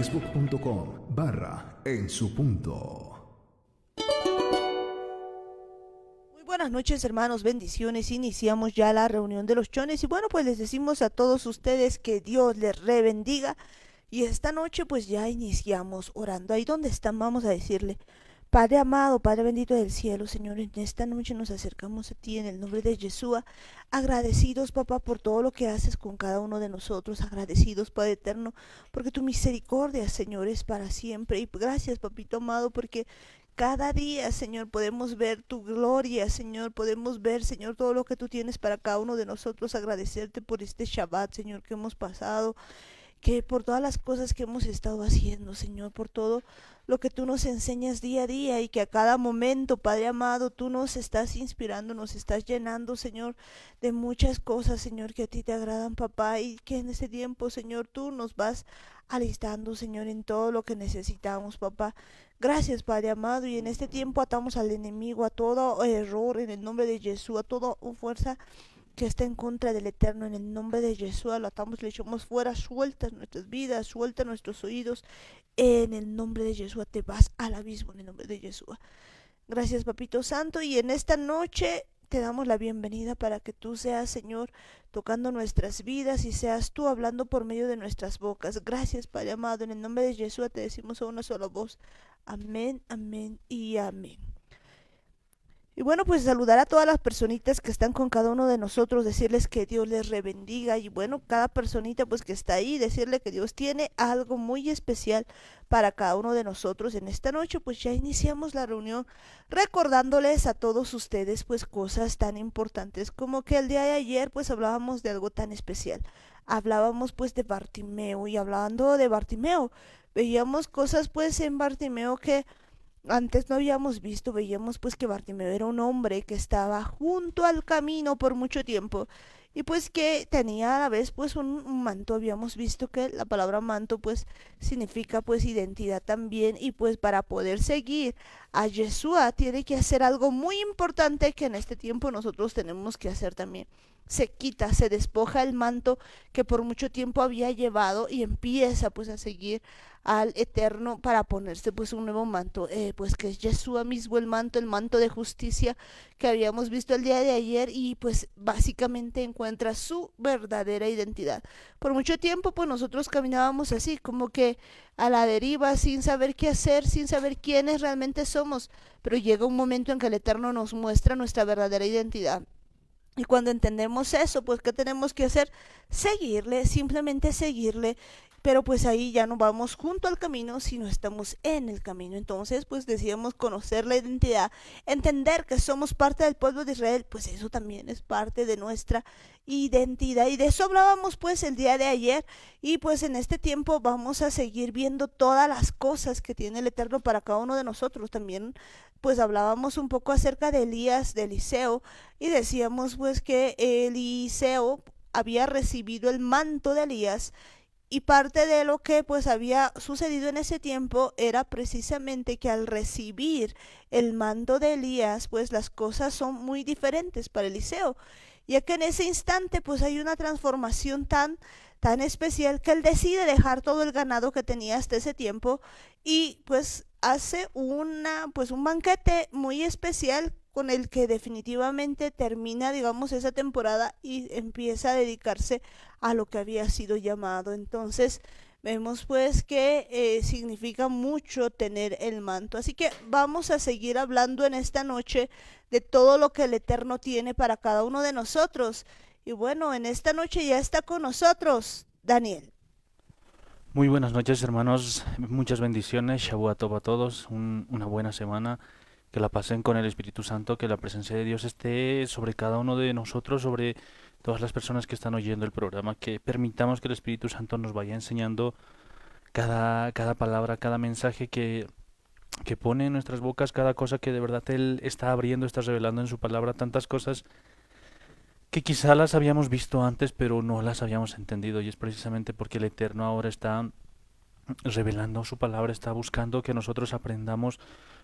facebook.com/en su punto. Muy buenas noches, hermanos, bendiciones. Iniciamos ya la reunión de los chones y bueno, pues les decimos a todos ustedes que Dios les rebendiga. Y esta noche pues ya iniciamos orando. Ahí donde están vamos a decirle: Padre amado, Padre bendito del cielo, Señor, en esta noche nos acercamos a ti en el nombre de Yeshua, agradecidos, papá, por todo lo que haces con cada uno de nosotros, agradecidos, Padre eterno, porque tu misericordia, Señor, es para siempre. Y gracias, papito amado, porque cada día, Señor, podemos ver tu gloria, Señor, podemos ver, Señor, todo lo que tú tienes para cada uno de nosotros, agradecerte por este Shabbat, Señor, que hemos pasado, que por todas las cosas que hemos estado haciendo, Señor, por todo lo que tú nos enseñas día a día y que a cada momento, Padre amado, tú nos estás inspirando, nos estás llenando, Señor, de muchas cosas, Señor, que a ti te agradan, papá, y que en este tiempo, Señor, tú nos vas alistando, Señor, en todo lo que necesitamos, papá. Gracias, Padre amado, y en este tiempo atamos al enemigo, a todo error en el nombre de Jesús, a toda fuerza que está en contra del Eterno, en el nombre de Jesús, lo atamos, le echamos fuera, sueltas nuestras vidas, suelta nuestros oídos, en el nombre de Jesús, te vas al abismo, en el nombre de Jesús. Gracias, Papito Santo, y en esta noche te damos la bienvenida para que tú seas, Señor, tocando nuestras vidas y seas tú hablando por medio de nuestras bocas. Gracias, Padre amado, en el nombre de Jesús te decimos a una sola voz: amén, amén y amén. Y bueno, pues saludar a todas las personitas que están con cada uno de nosotros, decirles que Dios les rebendiga. Y bueno, cada personita pues que está ahí, decirle que Dios tiene algo muy especial para cada uno de nosotros. En esta noche pues ya iniciamos la reunión recordándoles a todos ustedes pues cosas tan importantes como que el día de ayer pues hablábamos de algo tan especial. Hablábamos pues de Bartimeo, y hablando de Bartimeo veíamos cosas pues en Bartimeo que antes no habíamos visto. Veíamos pues que Bartimeo era un hombre que estaba junto al camino por mucho tiempo y pues que tenía a la vez pues un manto. Habíamos visto que la palabra manto pues significa pues identidad también, y pues para poder seguir a Yeshua tiene que hacer algo muy importante que en este tiempo nosotros tenemos que hacer también. Se quita, se despoja el manto que por mucho tiempo había llevado y empieza pues a seguir al Eterno para ponerse pues un nuevo manto, pues que es Yeshua mismo, el manto de justicia que habíamos visto el día de ayer, y pues básicamente encuentra su verdadera identidad. Por mucho tiempo pues nosotros caminábamos así, como que a la deriva, sin saber qué hacer, sin saber quiénes realmente somos, pero llega un momento en que el Eterno nos muestra nuestra verdadera identidad. Y cuando entendemos eso, pues ¿qué tenemos que hacer? Seguirle, simplemente seguirle. Pero pues ahí ya no vamos junto al camino, sino estamos en el camino. Entonces pues decíamos conocer la identidad, entender que somos parte del pueblo de Israel, pues eso también es parte de nuestra identidad. Y de eso hablábamos pues el día de ayer. Y pues en este tiempo vamos a seguir viendo todas las cosas que tiene el Eterno para cada uno de nosotros. También pues hablábamos un poco acerca de Elías, de Eliseo, y decíamos pues que Eliseo había recibido el manto de Elías, y parte de lo que pues había sucedido en ese tiempo era precisamente que al recibir el mando de Elías pues las cosas son muy diferentes para Eliseo, ya que en ese instante pues hay una transformación tan especial que él decide dejar todo el ganado que tenía hasta ese tiempo y pues hace un banquete muy especial con el que definitivamente termina, digamos, esa temporada y empieza a dedicarse a lo que había sido llamado. Entonces, vemos pues que significa mucho tener el manto. Así que vamos a seguir hablando en esta noche de todo lo que el Eterno tiene para cada uno de nosotros. Y bueno, en esta noche ya está con nosotros Daniel. Muy buenas noches, hermanos. Muchas bendiciones. Shabbat Tov a todos. Una buena semana. Que la pasen con el Espíritu Santo. Que la presencia de Dios esté sobre cada uno de nosotros, sobre todas las personas que están oyendo el programa. Que permitamos que el Espíritu Santo nos vaya enseñando cada palabra, cada mensaje que pone en nuestras bocas, cada cosa que de verdad Él está abriendo, está revelando en su palabra, tantas cosas que quizá las habíamos visto antes, pero no las habíamos entendido. Y es precisamente porque el Eterno ahora está revelando su palabra, está buscando que nosotros aprendamos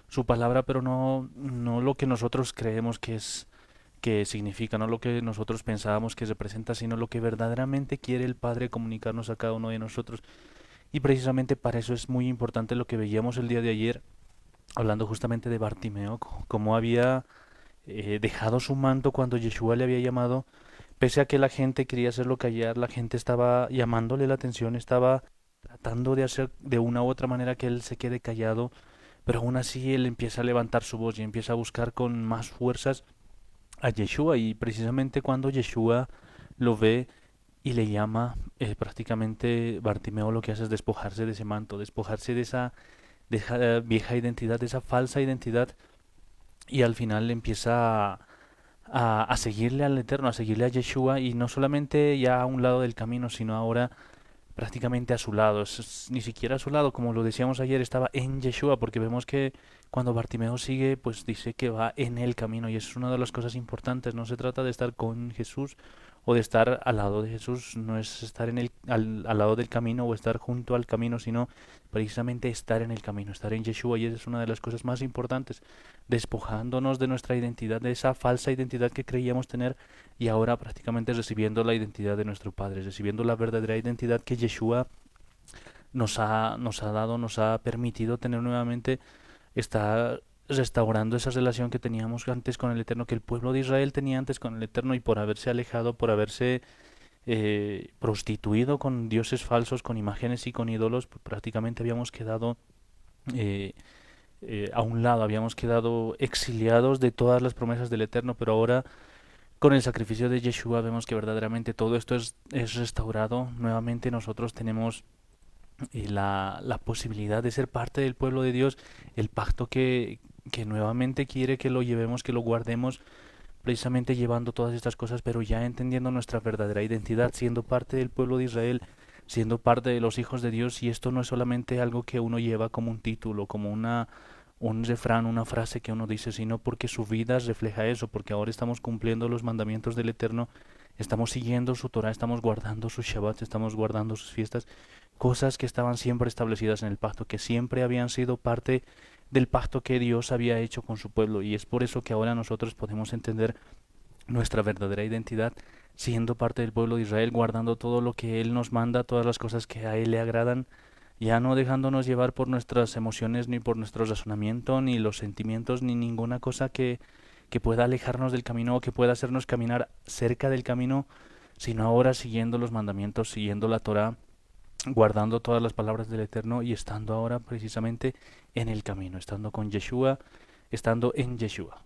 su palabra, pero no lo que nosotros creemos que significa, no lo que nosotros pensábamos que representa, sino lo que verdaderamente quiere el Padre comunicarnos a cada uno de nosotros. Y precisamente para eso es muy importante lo que veíamos el día de ayer, hablando justamente de Bartimeo, cómo había dejado su manto cuando Yeshua le había llamado, pese a que la gente quería hacerlo callar, la gente estaba llamándole la atención, estaba tratando de hacer de una u otra manera que él se quede callado, pero aún así él empieza a levantar su voz y empieza a buscar con más fuerzas a Yeshua, y precisamente cuando Yeshua lo ve y le llama, prácticamente Bartimeo lo que hace es despojarse de ese manto, despojarse de esa vieja identidad, de esa falsa identidad, y al final empieza a seguirle al Eterno, a seguirle a Yeshua, y no solamente ya a un lado del camino, sino ahora prácticamente a su lado. Ni siquiera a su lado, como lo decíamos ayer, estaba en Yeshua, porque vemos que cuando Bartimeo sigue, pues dice que va en el camino, y eso es una de las cosas importantes. No se trata de estar con Jesús o de estar al lado de Jesús, no es estar al lado del camino o estar junto al camino, sino precisamente estar en el camino, estar en Yeshua, y esa es una de las cosas más importantes, despojándonos de nuestra identidad, de esa falsa identidad que creíamos tener, y ahora prácticamente recibiendo la identidad de nuestro Padre, recibiendo la verdadera identidad que Yeshua nos ha dado, nos ha permitido tener nuevamente. Está restaurando esa relación que teníamos antes con el Eterno, que el pueblo de Israel tenía antes con el Eterno, y por haberse alejado, por haberse prostituido con dioses falsos, con imágenes y con ídolos, pues prácticamente habíamos quedado eh, a un lado, habíamos quedado exiliados de todas las promesas del Eterno, pero ahora con el sacrificio de Yeshua vemos que verdaderamente todo esto es restaurado. Nuevamente nosotros tenemos la posibilidad de ser parte del pueblo de Dios, el pacto que nuevamente quiere que lo llevemos, que lo guardemos, precisamente llevando todas estas cosas, pero ya entendiendo nuestra verdadera identidad, siendo parte del pueblo de Israel, siendo parte de los hijos de Dios. Y esto no es solamente algo que uno lleva como un título, como un refrán, una frase que uno dice, sino porque su vida refleja eso, porque ahora estamos cumpliendo los mandamientos del Eterno, estamos siguiendo su Torah, estamos guardando sus Shabbats, estamos guardando sus fiestas, cosas que estaban siempre establecidas en el pacto, que siempre habían sido parte del pacto que Dios había hecho con su pueblo. Y es por eso que ahora nosotros podemos entender nuestra verdadera identidad, siendo parte del pueblo de Israel, guardando todo lo que Él nos manda, todas las cosas que a Él le agradan, ya no dejándonos llevar por nuestras emociones, ni por nuestro razonamiento, ni los sentimientos, ni ninguna cosa que pueda alejarnos del camino o que pueda hacernos caminar cerca del camino, sino ahora siguiendo los mandamientos, siguiendo la Torah, guardando todas las palabras del Eterno, y estando ahora precisamente en el camino, estando con Yeshua, estando en Yeshua.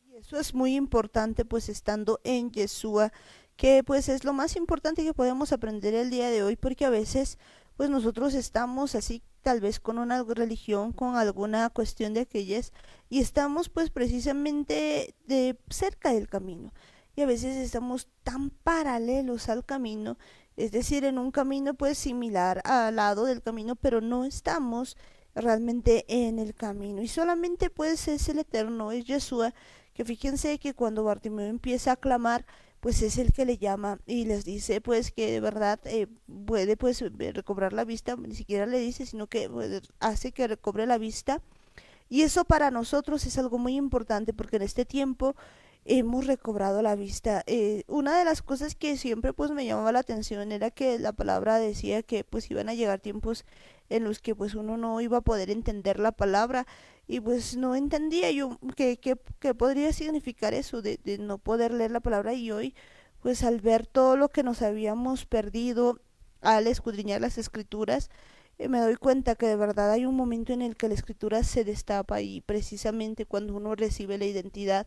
Y eso es muy importante, pues estando en Yeshua, que pues es lo más importante que podemos aprender el día de hoy, porque a veces pues nosotros estamos así tal vez con una religión, con alguna cuestión de aquellas, y estamos pues precisamente de cerca del camino. Y a veces estamos tan paralelos al camino, es decir, en un camino pues similar al lado del camino, pero no estamos realmente en el camino. Y solamente pues es el Eterno, es Yeshua, que fíjense que cuando Bartimeo empieza a clamar, pues es el que le llama y les dice pues que de verdad puede pues recobrar la vista. Ni siquiera le dice, sino que pues, hace que recobre la vista, y eso para nosotros es algo muy importante, porque en este tiempo hemos recobrado la vista. Una de las cosas que siempre pues me llamaba la atención era que la palabra decía que pues iban a llegar tiempos en los que pues uno no iba a poder entender la palabra, y pues no entendía yo qué podría significar eso de no poder leer la palabra. Y hoy pues al ver todo lo que nos habíamos perdido al escudriñar las escrituras, me doy cuenta que de verdad hay un momento en el que la escritura se destapa, y precisamente cuando uno recibe la identidad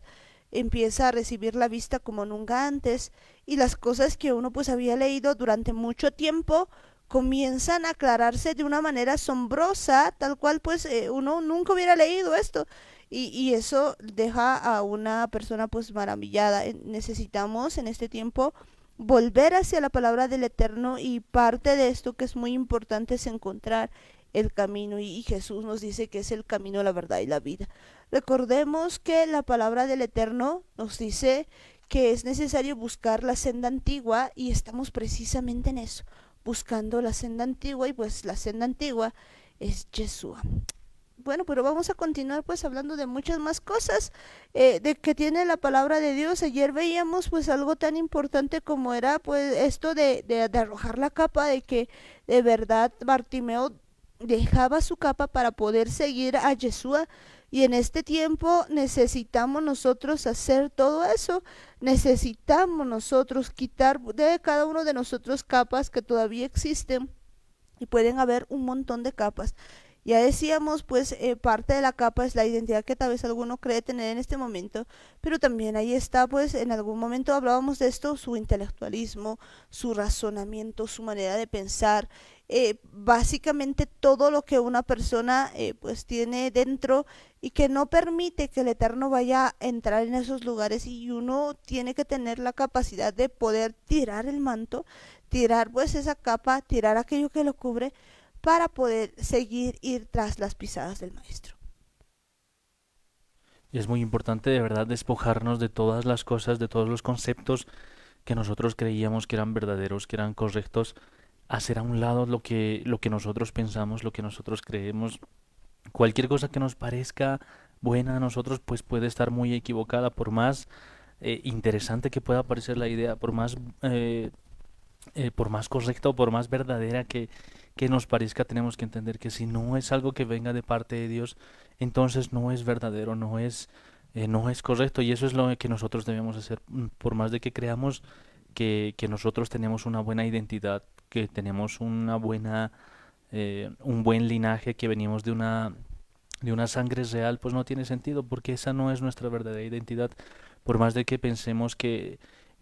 empieza a recibir la vista como nunca antes, y las cosas que uno pues había leído durante mucho tiempo comienzan a aclararse de una manera asombrosa, tal cual pues uno nunca hubiera leído esto, y eso deja a una persona pues maravillada. Necesitamos en este tiempo volver hacia la palabra del Eterno, y parte de esto que es muy importante es encontrar el camino, y Jesús nos dice que es el camino, la verdad y la vida. Recordemos que la palabra del Eterno nos dice que es necesario buscar la senda antigua, y estamos precisamente en eso, buscando la senda antigua, y pues la senda antigua es Yeshua. Bueno, pero vamos a continuar pues hablando de muchas más cosas de que tiene la palabra de Dios. Ayer veíamos pues algo tan importante como era pues esto de arrojar la capa, de que de verdad Bartimeo dejaba su capa para poder seguir a Yeshua. Y en este tiempo necesitamos nosotros hacer todo eso. Necesitamos nosotros quitar de cada uno de nosotros capas que todavía existen, y pueden haber un montón de capas. Ya decíamos, pues parte de la capa es la identidad que tal vez alguno cree tener en este momento, pero también ahí está, pues en algún momento hablábamos de esto, su intelectualismo, su razonamiento, su manera de pensar, básicamente todo lo que una persona pues tiene dentro y que no permite que el Eterno vaya a entrar en esos lugares, y uno tiene que tener la capacidad de poder tirar el manto, tirar pues esa capa, tirar aquello que lo cubre para poder seguir ir tras las pisadas del maestro. Y es muy importante de verdad despojarnos de todas las cosas, de todos los conceptos que nosotros creíamos que eran verdaderos, que eran correctos, hacer a un lado lo que nosotros pensamos, lo que nosotros creemos. Cualquier cosa que nos parezca buena a nosotros, pues puede estar muy equivocada, por más interesante que pueda parecer la idea, por más correcta o por más verdadera que nos parezca, tenemos que entender que si no es algo que venga de parte de Dios, entonces no es verdadero, no es correcto, y eso es lo que nosotros debemos hacer. Por más de que creamos que nosotros tenemos una buena identidad, que tenemos un buen linaje, que venimos de una sangre real, pues no tiene sentido, porque esa no es nuestra verdadera identidad. Por más de que pensemos que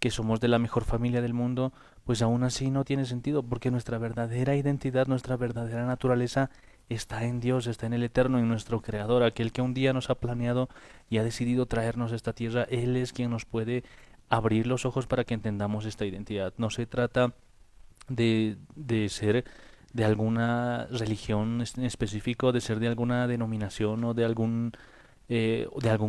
somos de la mejor familia del mundo, pues aún así no tiene sentido, porque nuestra verdadera identidad, nuestra verdadera naturaleza está en Dios, está en el Eterno, en nuestro Creador, aquel que un día nos ha planeado y ha decidido traernos a esta tierra. Él es quien nos puede abrir los ojos para que entendamos esta identidad. No se trata de ser de alguna religión en específico, de ser de alguna denominación o de algún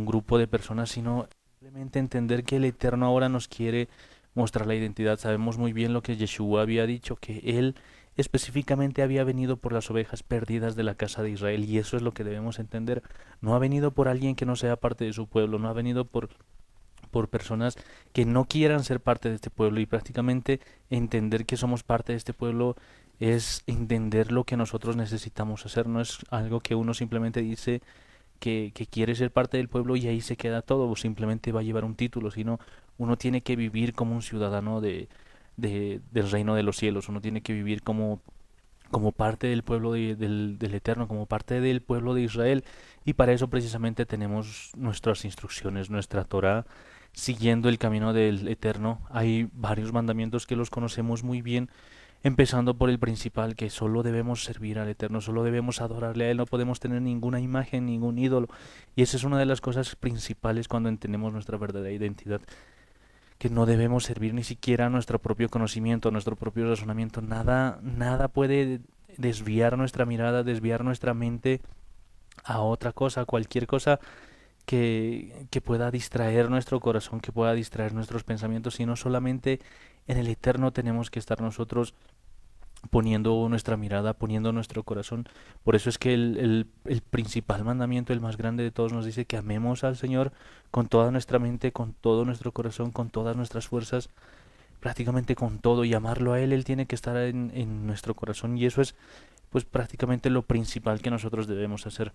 grupo de personas, sino simplemente entender que el Eterno ahora nos quiere mostrar la identidad. Sabemos muy bien lo que Yeshua había dicho, que Él específicamente había venido por las ovejas perdidas de la casa de Israel, y eso es lo que debemos entender. No ha venido por alguien que no sea parte de su pueblo, no ha venido por personas que no quieran ser parte de este pueblo, y prácticamente entender que somos parte de este pueblo es entender lo que nosotros necesitamos hacer. No es algo que uno simplemente dice que quiere ser parte del pueblo y ahí se queda todo, o simplemente va a llevar un título, sino uno tiene que vivir como un ciudadano del reino de los cielos. Uno tiene que vivir como parte del pueblo del Eterno, como parte del pueblo de Israel, y para eso precisamente tenemos nuestras instrucciones, nuestra Torah, siguiendo el camino del Eterno. Hay varios mandamientos que los conocemos muy bien, empezando por el principal, que solo debemos servir al Eterno, solo debemos adorarle a Él, no podemos tener ninguna imagen, ningún ídolo, y esa es una de las cosas principales cuando entendemos nuestra verdadera identidad, que no debemos servir ni siquiera a nuestro propio conocimiento, a nuestro propio razonamiento. Nada puede desviar nuestra mirada, desviar nuestra mente a otra cosa, cualquier cosa que pueda distraer nuestro corazón, que pueda distraer nuestros pensamientos, sino solamente en el Eterno tenemos que estar nosotros poniendo nuestra mirada, poniendo nuestro corazón. Por eso es que el principal mandamiento, el más grande de todos, nos dice que amemos al Señor con toda nuestra mente, con todo nuestro corazón, con todas nuestras fuerzas, prácticamente con todo, y amarlo a Él. Él tiene que estar en nuestro corazón, y eso es pues prácticamente lo principal que nosotros debemos hacer.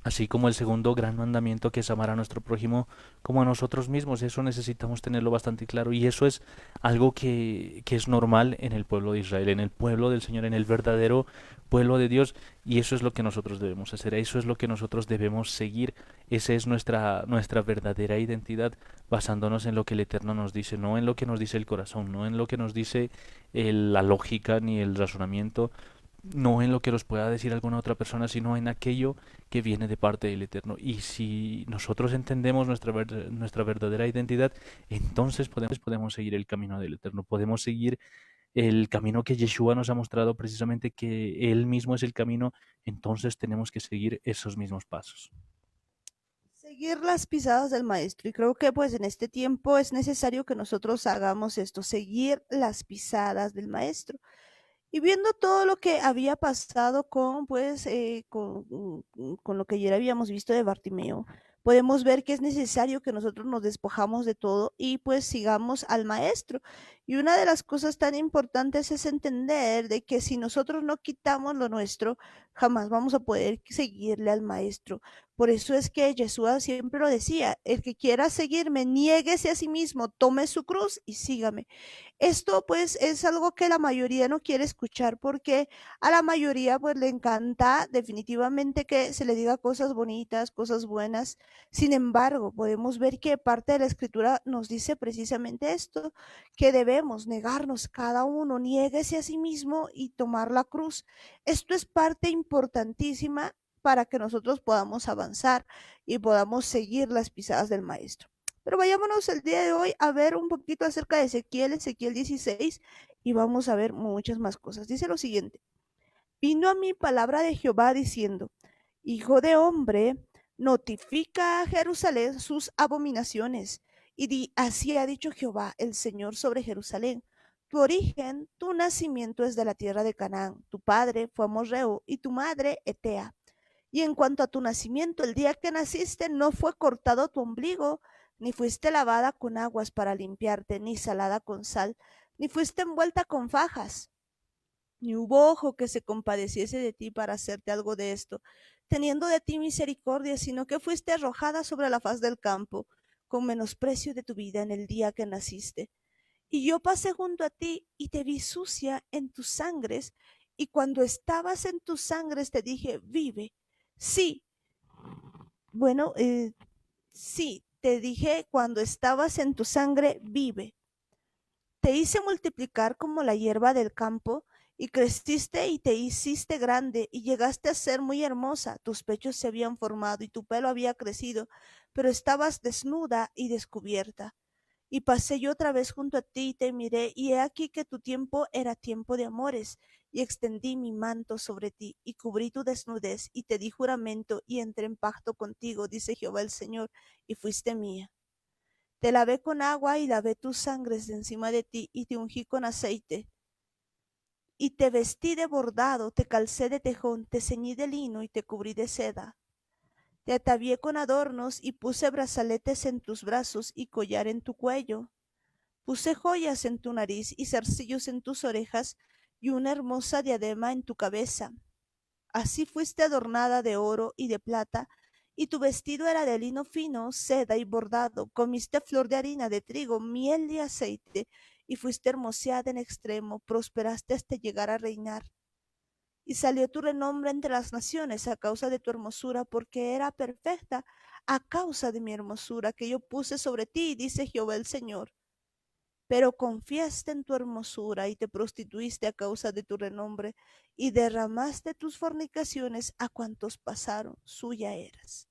Así como el segundo gran mandamiento, que es amar a nuestro prójimo como a nosotros mismos. Eso necesitamos tenerlo bastante claro, y eso es algo que es normal en el pueblo de Israel, en el pueblo del Señor, en el verdadero pueblo de Dios, y eso es lo que nosotros debemos hacer, eso es lo que nosotros debemos seguir. Esa es nuestra verdadera identidad, basándonos en lo que el Eterno nos dice, no en lo que nos dice el corazón, no en lo que nos dice la lógica ni el razonamiento, no en lo que nos pueda decir alguna otra persona, sino en aquello que viene de parte del Eterno. Y si nosotros entendemos nuestra verdadera identidad, entonces podemos seguir el camino del Eterno, podemos seguir el camino que Yeshua nos ha mostrado, precisamente que Él mismo es el camino. Entonces tenemos que seguir esos mismos pasos. Seguir las pisadas del maestro, y creo que pues en este tiempo es necesario que nosotros hagamos esto, seguir las pisadas del maestro. Y viendo todo lo que había pasado con, pues, con lo que ayer habíamos visto de Bartimeo, podemos ver que es necesario que nosotros nos despojamos de todo y pues sigamos al maestro. Y una de las cosas tan importantes es entender de que si nosotros no quitamos lo nuestro, jamás vamos a poder seguirle al maestro. Por eso es que Yeshua siempre lo decía, el que quiera seguirme, niéguese a sí mismo, tome su cruz y sígame. Esto pues es algo que la mayoría no quiere escuchar porque a la mayoría pues le encanta definitivamente que se le diga cosas bonitas, cosas buenas. Sin embargo, podemos ver que parte de la escritura nos dice precisamente esto, que debemos negarnos cada uno, niéguese a sí mismo y tomar la cruz. Esto es parte importantísima para que nosotros podamos avanzar y podamos seguir las pisadas del maestro. Pero vayámonos el día de hoy a ver un poquito acerca de Ezequiel, Ezequiel 16, y vamos a ver muchas más cosas. Dice lo siguiente, vino a mí palabra de Jehová diciendo, hijo de hombre, notifica a Jerusalén sus abominaciones, y di, así ha dicho Jehová, el Señor sobre Jerusalén. Tu origen, tu nacimiento es de la tierra de Canaán, tu padre fue amorreo y tu madre Etea. Y en cuanto a tu nacimiento, el día que naciste no fue cortado tu ombligo, ni fuiste lavada con aguas para limpiarte, ni salada con sal, ni fuiste envuelta con fajas, ni hubo ojo que se compadeciese de ti para hacerte algo de esto, teniendo de ti misericordia, sino que fuiste arrojada sobre la faz del campo, con menosprecio de tu vida en el día que naciste. Y yo pasé junto a ti y te vi sucia en tus sangres, y cuando estabas en tus sangres te dije, vive. Sí, bueno, sí, te dije, cuando estabas en tu sangre, vive. Te hice multiplicar como la hierba del campo, y creciste y te hiciste grande, y llegaste a ser muy hermosa. Tus pechos se habían formado y tu pelo había crecido, pero estabas desnuda y descubierta. Y pasé yo otra vez junto a ti y te miré, y he aquí que tu tiempo era tiempo de amores, y extendí mi manto sobre ti, y cubrí tu desnudez, y te di juramento, y entré en pacto contigo, dice Jehová el Señor, y fuiste mía. Te lavé con agua y lavé tus sangres de encima de ti, y te ungí con aceite, y te vestí de bordado, te calcé de tejón, te ceñí de lino y te cubrí de seda. Te atavié con adornos y puse brazaletes en tus brazos y collar en tu cuello. Puse joyas en tu nariz y zarcillos en tus orejas y una hermosa diadema en tu cabeza. Así fuiste adornada de oro y de plata, y tu vestido era de lino fino, seda y bordado. Comiste flor de harina de trigo, miel y aceite, y fuiste hermoseada en extremo, prosperaste hasta llegar a reinar. Y salió tu renombre entre las naciones a causa de tu hermosura, porque era perfecta a causa de mi hermosura que yo puse sobre ti, dice Jehová el Señor. Pero confiaste en tu hermosura y te prostituiste a causa de tu renombre, y derramaste tus fornicaciones a cuantos pasaron, suya eras.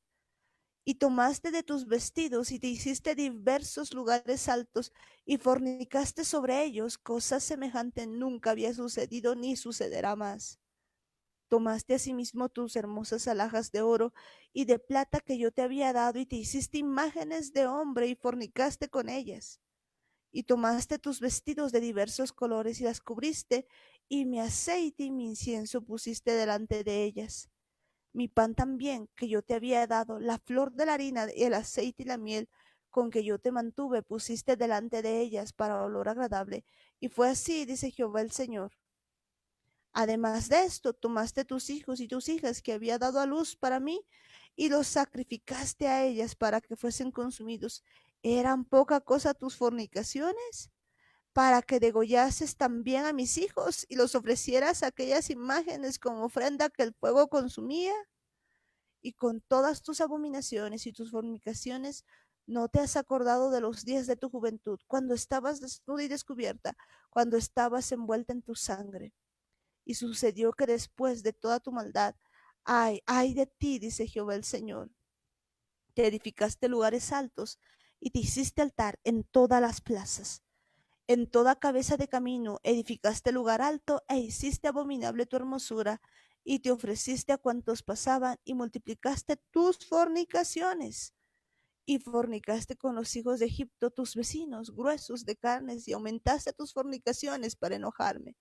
Y tomaste de tus vestidos y te hiciste diversos lugares altos, y fornicaste sobre ellos, cosa semejante nunca había sucedido ni sucederá más. Tomaste asimismo tus hermosas alhajas de oro y de plata que yo te había dado, y te hiciste imágenes de hombre y fornicaste con ellas. Y tomaste tus vestidos de diversos colores y las cubriste, y mi aceite y mi incienso pusiste delante de ellas. Mi pan también, que yo te había dado, la flor de la harina, el aceite y la miel, con que yo te mantuve, pusiste delante de ellas para olor agradable. Y fue así, dice Jehová el Señor. Además de esto, tomaste tus hijos y tus hijas que había dado a luz para mí, y los sacrificaste a ellas para que fuesen consumidos. ¿Eran poca cosa tus fornicaciones? Para que degollases también a mis hijos y los ofrecieras aquellas imágenes como ofrenda que el fuego consumía. Y con todas tus abominaciones y tus fornicaciones no te has acordado de los días de tu juventud, cuando estabas desnuda y descubierta, cuando estabas envuelta en tu sangre. Y sucedió que después de toda tu maldad, ay de ti, dice Jehová el Señor, te edificaste lugares altos y te hiciste altar en todas las plazas. En toda cabeza de camino edificaste lugar alto e hiciste abominable tu hermosura, y te ofreciste a cuantos pasaban y multiplicaste tus fornicaciones. Y fornicaste con los hijos de Egipto, tus vecinos, gruesos de carnes, y aumentaste tus fornicaciones para enojarme.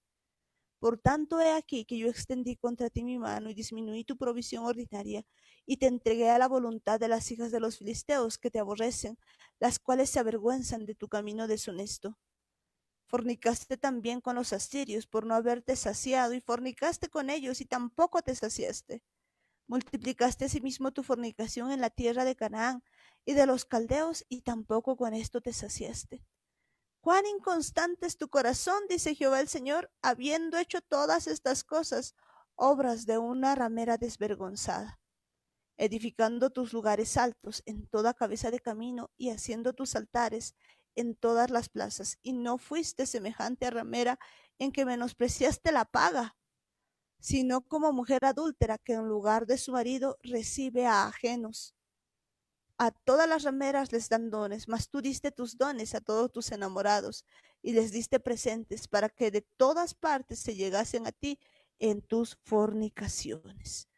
Por tanto, he aquí que yo extendí contra ti mi mano y disminuí tu provisión ordinaria, y te entregué a la voluntad de las hijas de los filisteos que te aborrecen, las cuales se avergüenzan de tu camino deshonesto. Fornicaste también con los asirios por no haberte saciado, y fornicaste con ellos y tampoco te saciaste. Multiplicaste asimismo tu fornicación en la tierra de Canaán y de los caldeos, y tampoco con esto te saciaste. Cuán inconstante es tu corazón, dice Jehová el Señor, habiendo hecho todas estas cosas, obras de una ramera desvergonzada, edificando tus lugares altos en toda cabeza de camino y haciendo tus altares en todas las plazas, y no fuiste semejante a ramera en que menospreciaste la paga, sino como mujer adúltera que en lugar de su marido recibe a ajenos. A todas las rameras les dan dones, mas tú diste tus dones a todos tus enamorados y les diste presentes para que de todas partes se llegasen a ti en tus fornicaciones.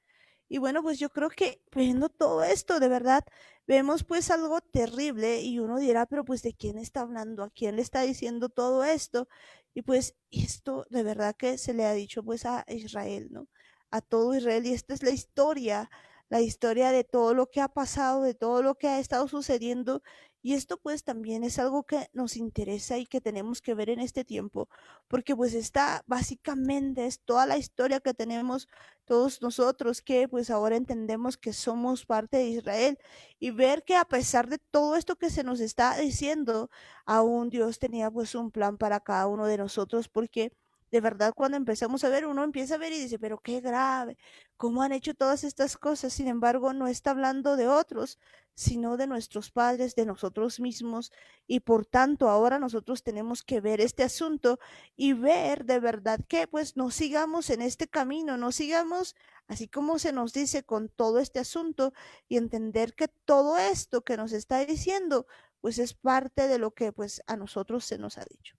Y bueno, pues yo creo que viendo todo esto, de verdad, vemos pues algo terrible y uno dirá, pero pues ¿de quién está hablando? ¿A quién le está diciendo todo esto? Y pues esto de verdad que se le ha dicho pues a Israel, ¿no? A todo Israel. Y esta es la historia de todo lo que ha pasado, de todo lo que ha estado sucediendo. Y esto pues también es algo que nos interesa y que tenemos que ver en este tiempo, porque pues esta básicamente es toda la historia que tenemos todos nosotros que pues ahora entendemos que somos parte de Israel, y ver que a pesar de todo esto que se nos está diciendo, aún Dios tenía pues un plan para cada uno de nosotros, porque de verdad cuando empezamos a ver, uno empieza a ver y dice, pero qué grave, cómo han hecho todas estas cosas. Sin embargo, no está hablando de otros, sino de nuestros padres, de nosotros mismos, y por tanto ahora nosotros tenemos que ver este asunto y ver de verdad que pues no sigamos en este camino, no sigamos así como se nos dice con todo este asunto, y entender que todo esto que nos está diciendo pues es parte de lo que pues a nosotros se nos ha dicho.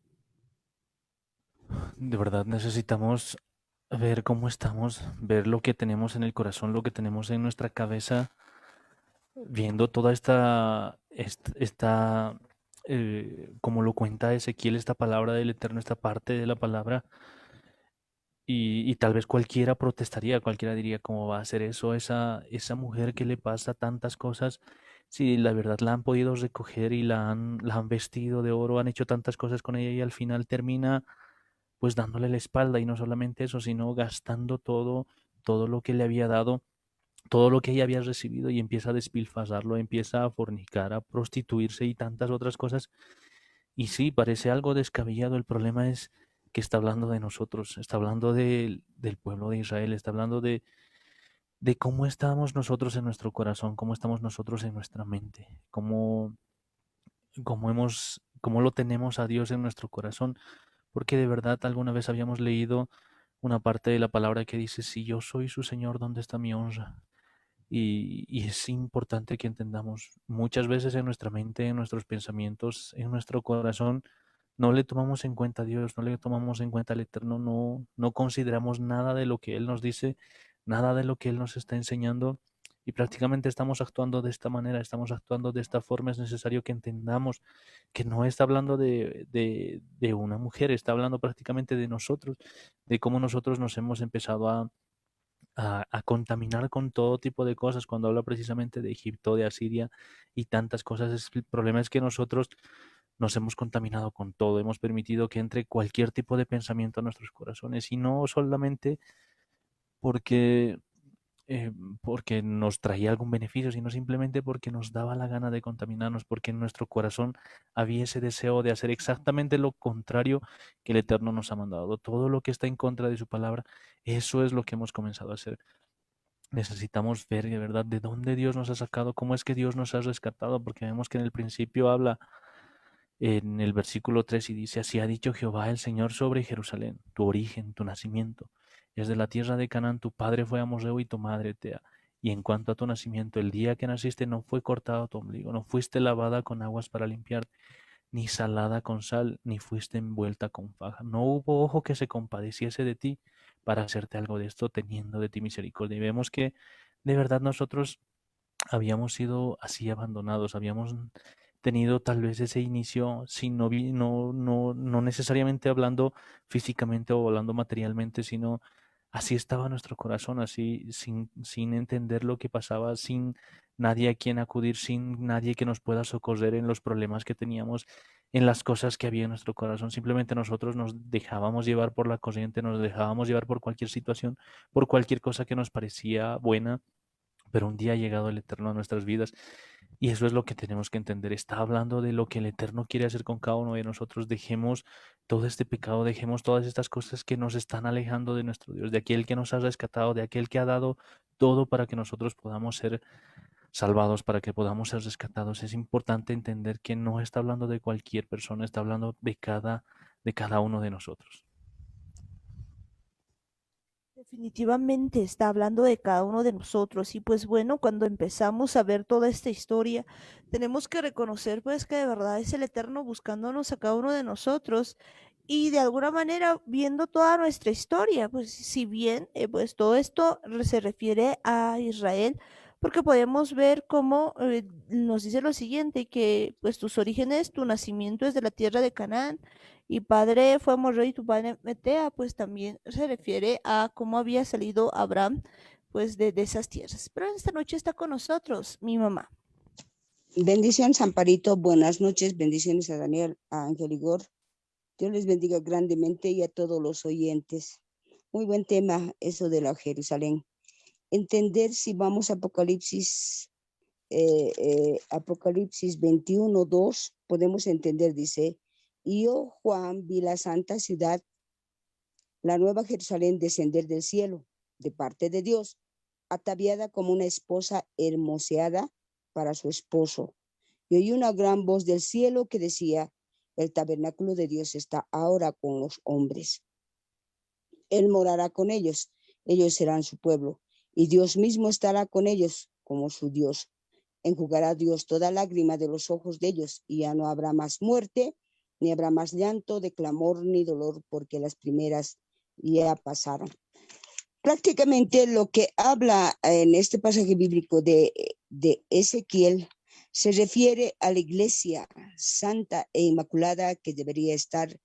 De verdad necesitamos ver cómo estamos, ver lo que tenemos en el corazón, lo que tenemos en nuestra cabeza, viendo toda como lo cuenta Ezequiel, esta palabra del Eterno, esta parte de la palabra, y tal vez cualquiera protestaría, cualquiera diría, ¿cómo va a hacer eso esa mujer que le pasa tantas cosas? Si la verdad la han podido recoger y la han vestido de oro, han hecho tantas cosas con ella y al final termina pues dándole la espalda, y no solamente eso, sino gastando todo lo que le había dado, todo lo que ella había recibido, y empieza a despilfarrarlo, empieza a fornicar, a prostituirse y tantas otras cosas. Y sí, parece algo descabellado. El problema es que está hablando de nosotros, está hablando del pueblo de Israel, está hablando de cómo estamos nosotros en nuestro corazón, cómo estamos nosotros en nuestra mente, cómo lo tenemos a Dios en nuestro corazón, porque de verdad alguna vez habíamos leído una parte de la palabra que dice, si yo soy su Señor, ¿dónde está mi honra? Y es importante que entendamos, muchas veces en nuestra mente, en nuestros pensamientos, en nuestro corazón, no le tomamos en cuenta a Dios, no le tomamos en cuenta al Eterno, no consideramos nada de lo que Él nos dice, nada de lo que Él nos está enseñando, y prácticamente estamos actuando de esta manera, estamos actuando de esta forma. Es necesario que entendamos que no está hablando de una mujer, está hablando prácticamente de nosotros, de cómo nosotros nos hemos empezado a contaminar con todo tipo de cosas. Cuando habla precisamente de Egipto, de Asiria y tantas cosas, el problema es que nosotros nos hemos contaminado con todo, hemos permitido que entre cualquier tipo de pensamiento a nuestros corazones, y no solamente porque, eh, porque nos traía algún beneficio, sino simplemente porque nos daba la gana de contaminarnos, porque en nuestro corazón había ese deseo de hacer exactamente lo contrario que el Eterno nos ha mandado. Todo lo que está en contra de su palabra, eso es lo que hemos comenzado a hacer. Necesitamos ver de verdad de dónde Dios nos ha sacado, cómo es que Dios nos ha rescatado, porque vemos que en el principio habla en el versículo 3 y dice, así ha dicho Jehová el Señor sobre Jerusalén, tu origen, tu nacimiento. Desde la tierra de Canaán tu padre fue amorreo y tu madre Tea. Y en cuanto a tu nacimiento, el día que naciste no fue cortado tu ombligo, no fuiste lavada con aguas para limpiarte, ni salada con sal, ni fuiste envuelta con faja. No hubo ojo que se compadeciese de ti para hacerte algo de esto, teniendo de ti misericordia. Y vemos que de verdad nosotros habíamos sido así abandonados, habíamos tenido tal vez ese inicio sin no necesariamente hablando físicamente o hablando materialmente, sino así estaba nuestro corazón, así sin entender lo que pasaba, sin nadie a quien acudir, sin nadie que nos pueda socorrer en los problemas que teníamos, en las cosas que había en nuestro corazón. Simplemente nosotros nos dejábamos llevar por la corriente, nos dejábamos llevar por cualquier situación, por cualquier cosa que nos parecía buena, pero un día ha llegado el Eterno a nuestras vidas y eso es lo que tenemos que entender. Está hablando de lo que el Eterno quiere hacer con cada uno de nosotros. Dejemos todo este pecado, dejemos todas estas cosas que nos están alejando de nuestro Dios, de aquel que nos ha rescatado, de aquel que ha dado todo para que nosotros podamos ser salvados, para que podamos ser rescatados. Es importante entender que no está hablando de cualquier persona, está hablando de cada uno de nosotros. Definitivamente está hablando de cada uno de nosotros y pues bueno, cuando empezamos a ver toda esta historia, tenemos que reconocer pues que de verdad es el Eterno buscándonos a cada uno de nosotros y de alguna manera viendo toda nuestra historia, pues si bien pues todo esto se refiere a Israel, porque podemos ver cómo nos dice lo siguiente, que pues tus orígenes, tu nacimiento es de la tierra de Canaán y padre fue Amorrey y tu padre Metea, pues también se refiere a cómo había salido Abraham pues de esas tierras. Pero esta noche está con nosotros mi mamá. Bendiciones, Amparito. Buenas noches. Bendiciones a Daniel, a Ángel Igor. Dios les bendiga grandemente y a todos los oyentes. Muy buen tema eso de la Jerusalén. Entender si vamos a Apocalipsis 21:2, podemos entender, dice, y yo, Juan, vi la santa ciudad, la nueva Jerusalén, descender del cielo, de parte de Dios, ataviada como una esposa hermoseada para su esposo. Y oí una gran voz del cielo que decía, el tabernáculo de Dios está ahora con los hombres. Él morará con ellos, ellos serán su pueblo, y Dios mismo estará con ellos como su Dios. Enjugará Dios toda lágrima de los ojos de ellos, y ya no habrá más muerte, ni habrá más llanto de clamor ni dolor, porque las primeras ya pasaron. Prácticamente lo que habla en este pasaje bíblico de Ezequiel se refiere a la iglesia santa e inmaculada que debería estar,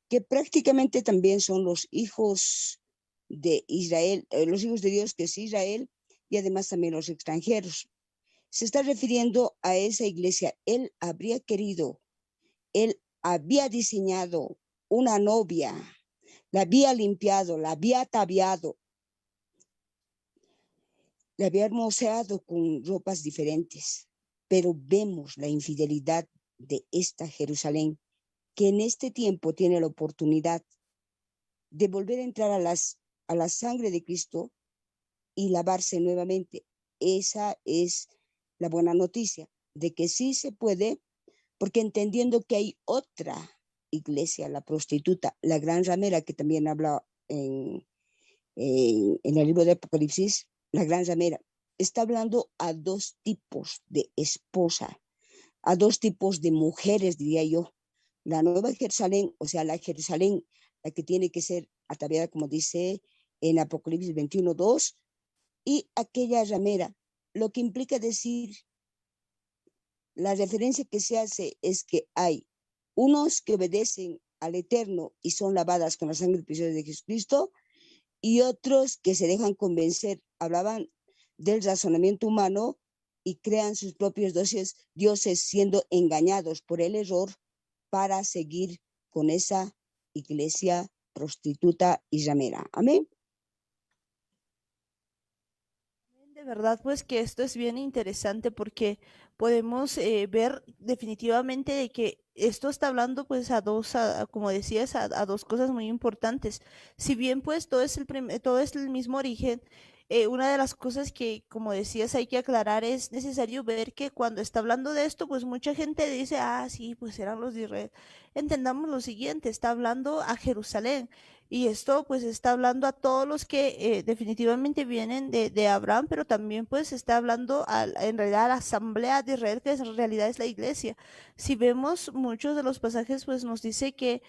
que prácticamente también son los hijos de Israel, los hijos de Dios, que es Israel, y además también los extranjeros. Se está refiriendo a esa iglesia. Él habría querido, él había diseñado una novia, la había limpiado, la había ataviado, la había hermoseado con ropas diferentes, pero vemos la infidelidad de esta Jerusalén, que en este tiempo tiene la oportunidad de volver a entrar a la sangre de Cristo y lavarse nuevamente. Esa es la buena noticia, de que sí se puede, porque entendiendo que hay otra iglesia, la prostituta, la gran ramera, que también habla en el libro de Apocalipsis, la gran ramera, está hablando a dos tipos de esposa, a dos tipos de mujeres, diría yo. La nueva Jerusalén, o sea, la Jerusalén, la que tiene que ser ataviada, como dice en Apocalipsis 21:2, y aquella ramera, lo que implica decir, la referencia que se hace es que hay unos que obedecen al Eterno y son lavadas con la sangre preciosa de Jesucristo, y otros que se dejan convencer, hablaban del razonamiento humano y crean sus propios dioses siendo engañados por el error para seguir con esa iglesia prostituta y ramera. Amén. De verdad, pues que esto es bien interesante porque podemos ver definitivamente de que esto está hablando pues como decías, a dos cosas muy importantes. Si bien pues todo es el mismo origen, una de las cosas que, como decías, hay que aclarar es necesario ver que cuando está hablando de esto, pues mucha gente dice, ah, sí, pues eran los de Israel. Entendamos lo siguiente, está hablando a Jerusalén. Y esto pues está hablando a todos los que definitivamente vienen de Abraham, pero también pues está hablando en realidad a la asamblea de Israel, que en realidad es la iglesia. Si vemos muchos de los pasajes, pues nos dice que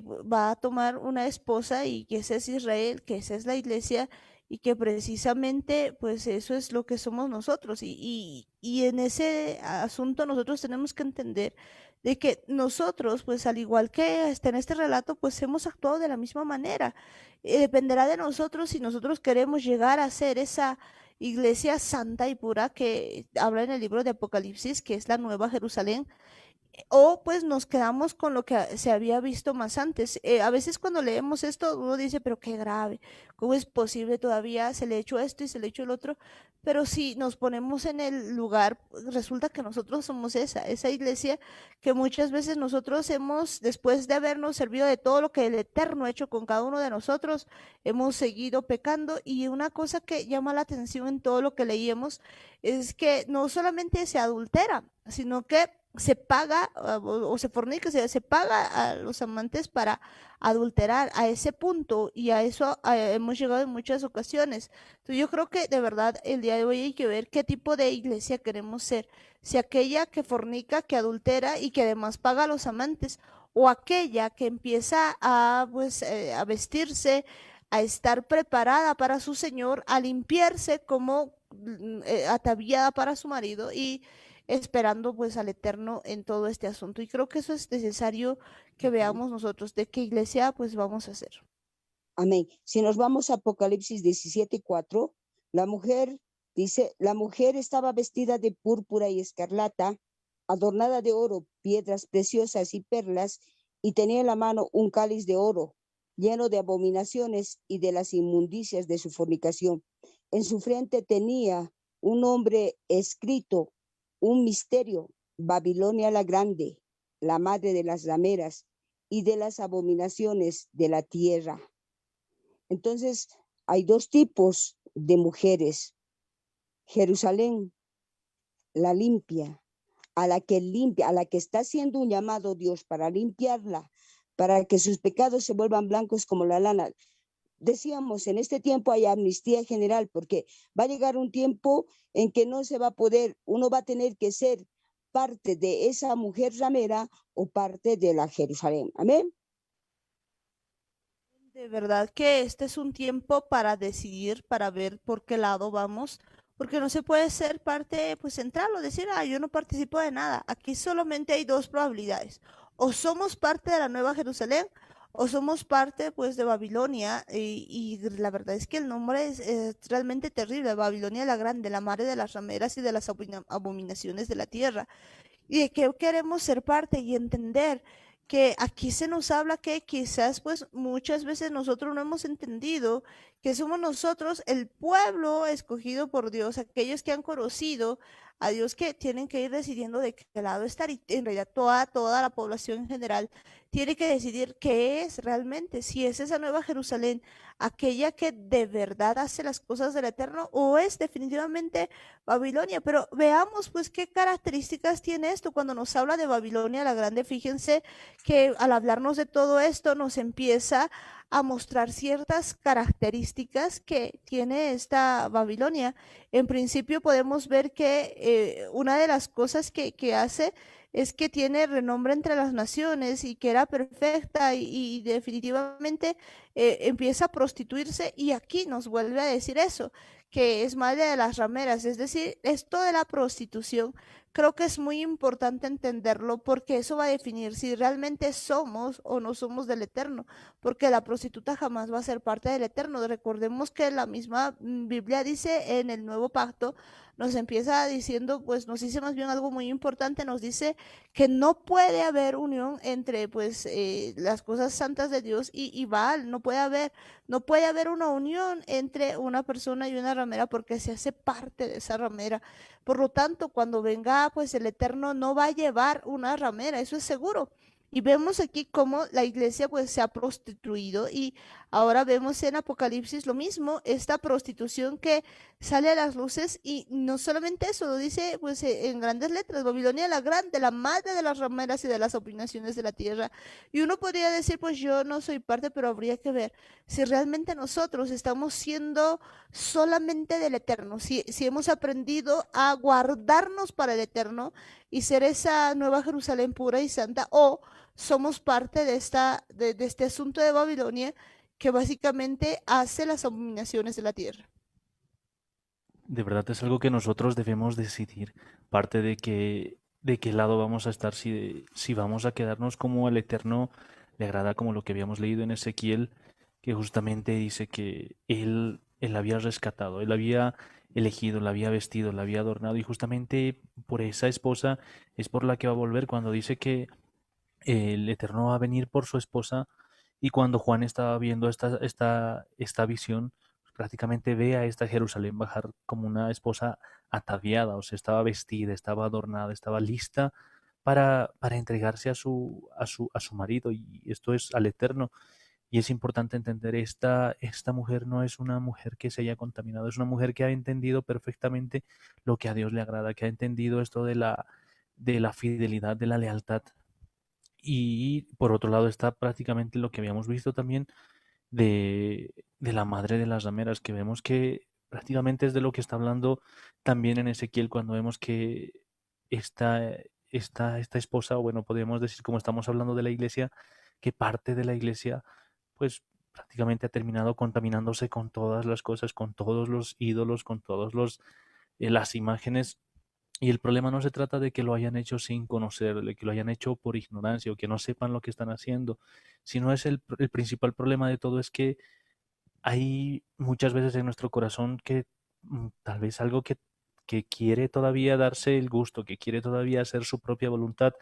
va a tomar una esposa y que ese es Israel, que esa es la iglesia, y que precisamente pues eso es lo que somos nosotros y en ese asunto nosotros tenemos que entender de que nosotros pues al igual que está en este relato pues hemos actuado de la misma manera. Dependerá de nosotros si nosotros queremos llegar a ser esa iglesia santa y pura que habla en el libro de Apocalipsis, que es la Nueva Jerusalén, o pues nos quedamos con lo que se había visto más antes. A veces cuando leemos esto uno dice, pero qué grave, ¿cómo es posible todavía se le echó esto y se le echó el otro? Pero si nos ponemos en el lugar, resulta que nosotros somos esa iglesia que muchas veces nosotros hemos, después de habernos servido de todo lo que el Eterno ha hecho con cada uno de nosotros, hemos seguido pecando. Y una cosa que llama la atención en todo lo que leíamos es que no solamente se adultera, sino que se paga o se fornica, se paga a los amantes para adulterar a ese punto y a eso hemos llegado en muchas ocasiones. Entonces yo creo que de verdad el día de hoy hay que ver qué tipo de iglesia queremos ser, si aquella que fornica, que adultera y que además paga a los amantes, o aquella que empieza a pues a vestirse, a estar preparada para su señor, a limpiarse como ataviada para su marido y esperando pues al Eterno en todo este asunto. Y creo que eso es necesario que Ujú. veamos nosotros de qué iglesia pues vamos a hacer. Amén. Si nos vamos a Apocalipsis 17:4, la mujer dice, la mujer estaba vestida de púrpura y escarlata, adornada de oro, piedras preciosas y perlas, y tenía en la mano un cáliz de oro, lleno de abominaciones y de las inmundicias de su fornicación. En su frente tenía un nombre escrito, un misterio, Babilonia la Grande, la madre de las rameras y de las abominaciones de la tierra. Entonces, hay dos tipos de mujeres. Jerusalén, la limpia, a la que está haciendo un llamado Dios para limpiarla, para que sus pecados se vuelvan blancos como la lana. Decíamos, en este tiempo hay amnistía general, porque va a llegar un tiempo en que no se va a poder, uno va a tener que ser parte de esa mujer ramera o parte de la Jerusalén. Amén. De verdad que este es un tiempo para decidir, para ver por qué lado vamos, porque no se puede ser parte pues central o decir, ah, yo no participo de nada. Aquí solamente hay dos probabilidades. O somos parte de la Nueva Jerusalén o somos parte pues de Babilonia y la verdad es que el nombre es realmente terrible, Babilonia la Grande, la madre de las rameras y de las abominaciones de la tierra y de que queremos ser parte y entender que aquí se nos habla que quizás pues muchas veces nosotros no hemos entendido que somos nosotros el pueblo escogido por Dios, aquellos que han conocido a Dios, que tienen que ir decidiendo de qué lado estar y en realidad toda la población en general tiene que decidir qué es realmente, si es esa nueva Jerusalén, aquella que de verdad hace las cosas del Eterno o es definitivamente Babilonia. Pero veamos pues qué características tiene esto cuando nos habla de Babilonia la Grande. Fíjense que al hablarnos de todo esto nos empieza a mostrar ciertas características que tiene esta Babilonia. En principio podemos ver que una de las cosas que hace es que tiene renombre entre las naciones y que era perfecta y definitivamente empieza a prostituirse y aquí nos vuelve a decir eso, que es madre de las rameras, es decir, esto de la prostitución, creo que es muy importante entenderlo porque eso va a definir si realmente somos o no somos del Eterno, porque la prostituta jamás va a ser parte del Eterno. Recordemos que la misma Biblia dice en el Nuevo Pacto, nos empieza diciendo, pues nos dice más bien algo muy importante, nos dice que no puede haber unión entre pues las cosas santas de Dios y Baal, no puede haber una unión entre una persona y una ramera porque se hace parte de esa ramera. Por lo tanto, cuando venga, pues el Eterno no va a llevar una ramera, eso es seguro. Y vemos aquí cómo la iglesia pues se ha prostituido y ahora vemos en Apocalipsis lo mismo, esta prostitución que sale a las luces y no solamente eso, lo dice pues en grandes letras, Babilonia la grande, la madre de las rameras y de las abominaciones de la tierra. Y uno podría decir pues yo no soy parte, pero habría que ver si realmente nosotros estamos siendo solamente del Eterno, si hemos aprendido a guardarnos para el Eterno y ser esa nueva Jerusalén pura y santa, o somos parte de este asunto de Babilonia que básicamente hace las abominaciones de la tierra. De verdad es algo que nosotros debemos decidir, parte de qué lado vamos a estar, si vamos a quedarnos como el Eterno le agrada, como lo que habíamos leído en Ezequiel, que justamente dice que él había rescatado, él había elegido, la había vestido, la había adornado, y justamente por esa esposa es por la que va a volver cuando dice que el Eterno va a venir por su esposa. Y cuando Juan estaba viendo esta visión, pues, prácticamente ve a esta Jerusalén bajar como una esposa ataviada, o sea, estaba vestida, estaba adornada, estaba lista para entregarse a su marido, y esto es al Eterno. Y es importante entender, esta mujer no es una mujer que se haya contaminado, es una mujer que ha entendido perfectamente lo que a Dios le agrada, que ha entendido esto de la fidelidad, de la lealtad. Y por otro lado está prácticamente lo que habíamos visto también de la madre de las rameras, que vemos que prácticamente es de lo que está hablando también en Ezequiel, cuando vemos que esta, esta esposa, o bueno, podríamos decir, como estamos hablando de la iglesia, que parte de la iglesia, pues prácticamente ha terminado contaminándose con todas las cosas, con todos los ídolos, con todos las imágenes. Y el problema no se trata de que lo hayan hecho sin conocer, de que lo hayan hecho por ignorancia o que no sepan lo que están haciendo, sino es el principal problema de todo es que hay muchas veces en nuestro corazón que tal vez algo que quiere todavía darse el gusto, que quiere todavía hacer su propia voluntad,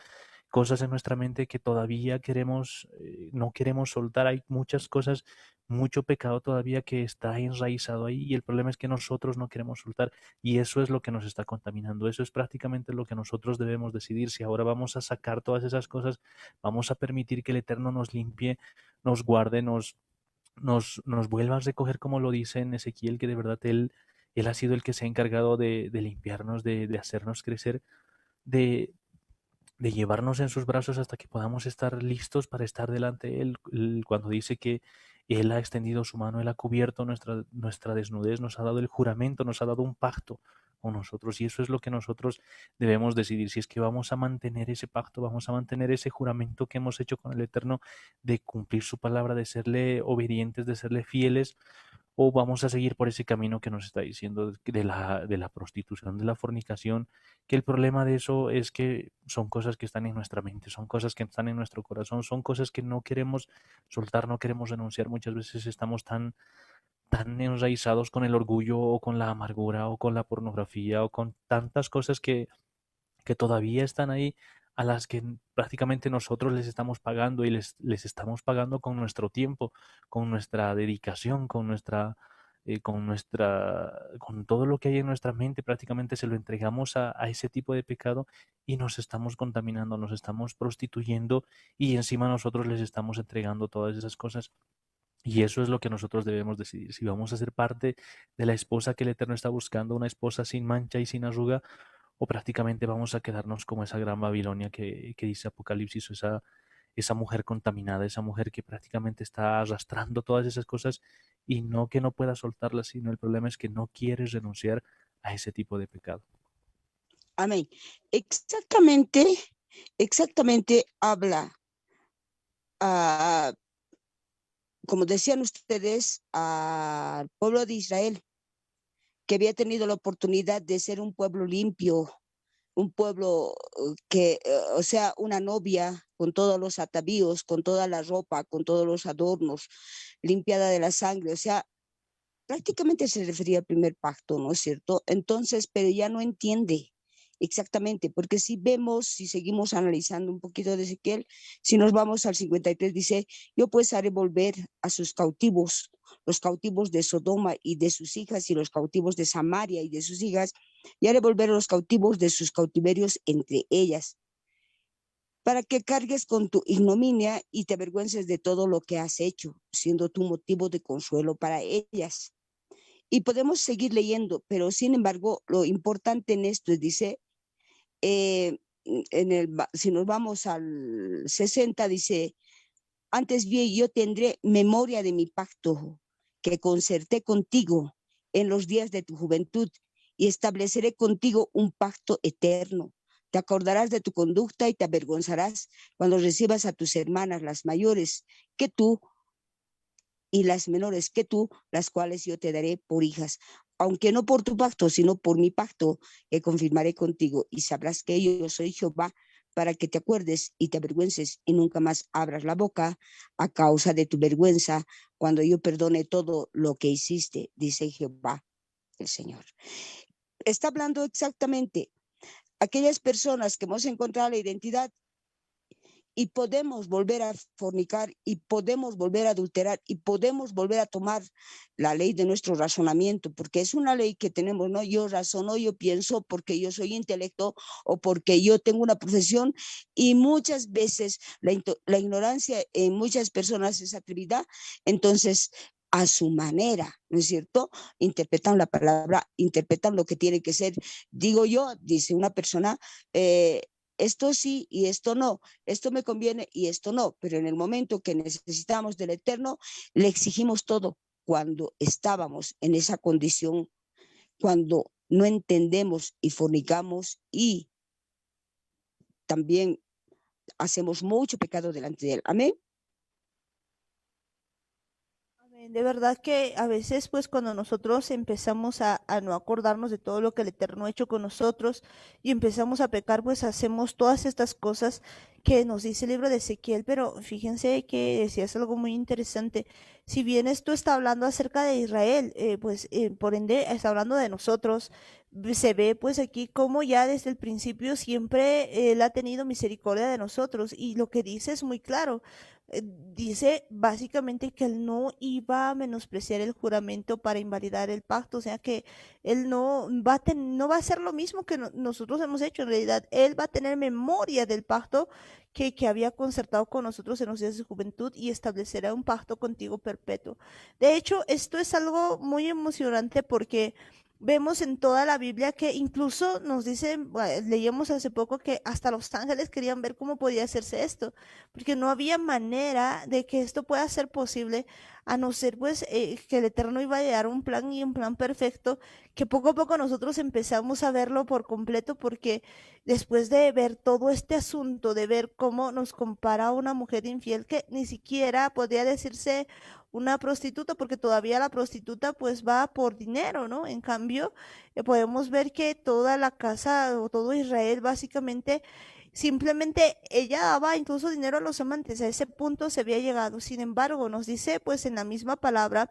cosas en nuestra mente que todavía no queremos soltar. Hay muchas cosas, mucho pecado todavía que está enraizado ahí, y el problema es que nosotros no queremos soltar, y eso es lo que nos está contaminando. Eso es prácticamente lo que nosotros debemos decidir. Si ahora vamos a sacar todas esas cosas, vamos a permitir que el Eterno nos limpie, nos guarde, nos vuelva a recoger, como lo dice en Ezequiel, que de verdad Él ha sido el que se ha encargado de limpiarnos, de hacernos crecer, de, de llevarnos en sus brazos hasta que podamos estar listos para estar delante de Él. Cuando dice que Él ha extendido su mano, Él ha cubierto nuestra desnudez, nos ha dado el juramento, nos ha dado un pacto con nosotros, y eso es lo que nosotros debemos decidir, si es que vamos a mantener ese pacto, vamos a mantener ese juramento que hemos hecho con el Eterno, de cumplir su palabra, de serle obedientes, de serle fieles, o vamos a seguir por ese camino que nos está diciendo de la prostitución, de la fornicación, que el problema de eso es que son cosas que están en nuestra mente, son cosas que están en nuestro corazón, son cosas que no queremos soltar, no queremos renunciar. Muchas veces estamos tan enraizados con el orgullo o con la amargura o con la pornografía o con tantas cosas que todavía están ahí, a las que prácticamente nosotros les estamos pagando, y les estamos pagando con nuestro tiempo, con nuestra dedicación, con todo lo que hay en nuestra mente. Prácticamente se lo entregamos a ese tipo de pecado, y nos estamos contaminando, nos estamos prostituyendo, y encima nosotros les estamos entregando todas esas cosas. Y eso es lo que nosotros debemos decidir, si vamos a ser parte de la esposa que el Eterno está buscando, una esposa sin mancha y sin arruga, o prácticamente vamos a quedarnos como esa gran Babilonia que dice Apocalipsis, o esa mujer contaminada, esa mujer que prácticamente está arrastrando todas esas cosas, y no que no pueda soltarlas, sino el problema es que no quieres renunciar a ese tipo de pecado. Amén. Exactamente, exactamente habla, ah, como decían ustedes, al pueblo de Israel, que había tenido la oportunidad de ser un pueblo limpio, un pueblo o sea, una novia con todos los atavíos, con toda la ropa, con todos los adornos, limpiada de la sangre, o sea, prácticamente se refería al primer pacto, ¿no es cierto? Entonces, pero ya no entiende exactamente, porque si vemos, si seguimos analizando un poquito de Ezequiel, si nos vamos al 53, dice, yo pues haré volver a sus cautivos, los cautivos de Sodoma y de sus hijas, y los cautivos de Samaria y de sus hijas, y haré volver a los cautivos de sus cautiverios entre ellas, para que cargues con tu ignominia y te avergüences de todo lo que has hecho, siendo tu motivo de consuelo para ellas. Y podemos seguir leyendo, pero sin embargo, lo importante en esto es, dice, si nos vamos al 60, dice, antes bien yo tendré memoria de mi pacto que concerté contigo en los días de tu juventud, y estableceré contigo un pacto eterno. Te acordarás de tu conducta y te avergonzarás cuando recibas a tus hermanas las mayores que tú, y las menores que tú, las cuales yo te daré por hijas, aunque no por tu pacto, sino por mi pacto que confirmaré contigo, y sabrás que yo soy Jehová, para que te acuerdes y te avergüences y nunca más abras la boca a causa de tu vergüenza, cuando yo perdone todo lo que hiciste, dice Jehová el Señor. Está hablando exactamente aquellas personas que hemos encontrado la identidad y podemos volver a fornicar y podemos volver a adulterar y podemos volver a tomar la ley de nuestro razonamiento, porque es una ley que tenemos, ¿no? Yo razono, yo pienso porque yo soy intelecto o porque yo tengo una profesión, y muchas veces la ignorancia en muchas personas es atrevida, entonces a su manera, ¿no es cierto? Interpretan la palabra, interpretan lo que tiene que ser. Digo yo, dice una persona, esto sí y esto no, esto me conviene y esto no, pero en el momento que necesitamos del Eterno, le exigimos todo. Cuando estábamos en esa condición, cuando no entendemos y fornicamos y también hacemos mucho pecado delante de él. Amén. Amén. De verdad que a veces, pues cuando nosotros empezamos a no acordarnos de todo lo que el Eterno ha hecho con nosotros y empezamos a pecar, pues hacemos todas estas cosas que nos dice el libro de Ezequiel. Pero fíjense que decías algo muy interesante. Si bien esto está hablando acerca de Israel, pues por ende está hablando de nosotros. Se ve pues aquí como ya desde el principio siempre Él ha tenido misericordia de nosotros, y lo que dice es muy claro. Dice básicamente que él no iba a menospreciar el juramento para invalidar el pacto, o sea que él no va a hacer lo mismo que nosotros hemos hecho. En realidad, él va a tener memoria del pacto que había concertado con nosotros en los días de juventud, y establecerá un pacto contigo perpetuo. De hecho, esto es algo muy emocionante porque vemos en toda la Biblia que incluso nos dicen, leíamos hace poco que hasta los ángeles querían ver cómo podía hacerse esto, porque no había manera de que esto pueda ser posible, a no ser pues que el Eterno iba a dar un plan, y un plan perfecto, que poco a poco nosotros empezamos a verlo por completo, porque después de ver todo este asunto, de ver cómo nos compara a una mujer infiel que ni siquiera podría decirse una prostituta, porque todavía la prostituta pues va por dinero, ¿no? En cambio, podemos ver que toda la casa o todo Israel básicamente, simplemente ella daba incluso dinero a los amantes. A ese punto se había llegado. Sin embargo, nos dice pues en la misma palabra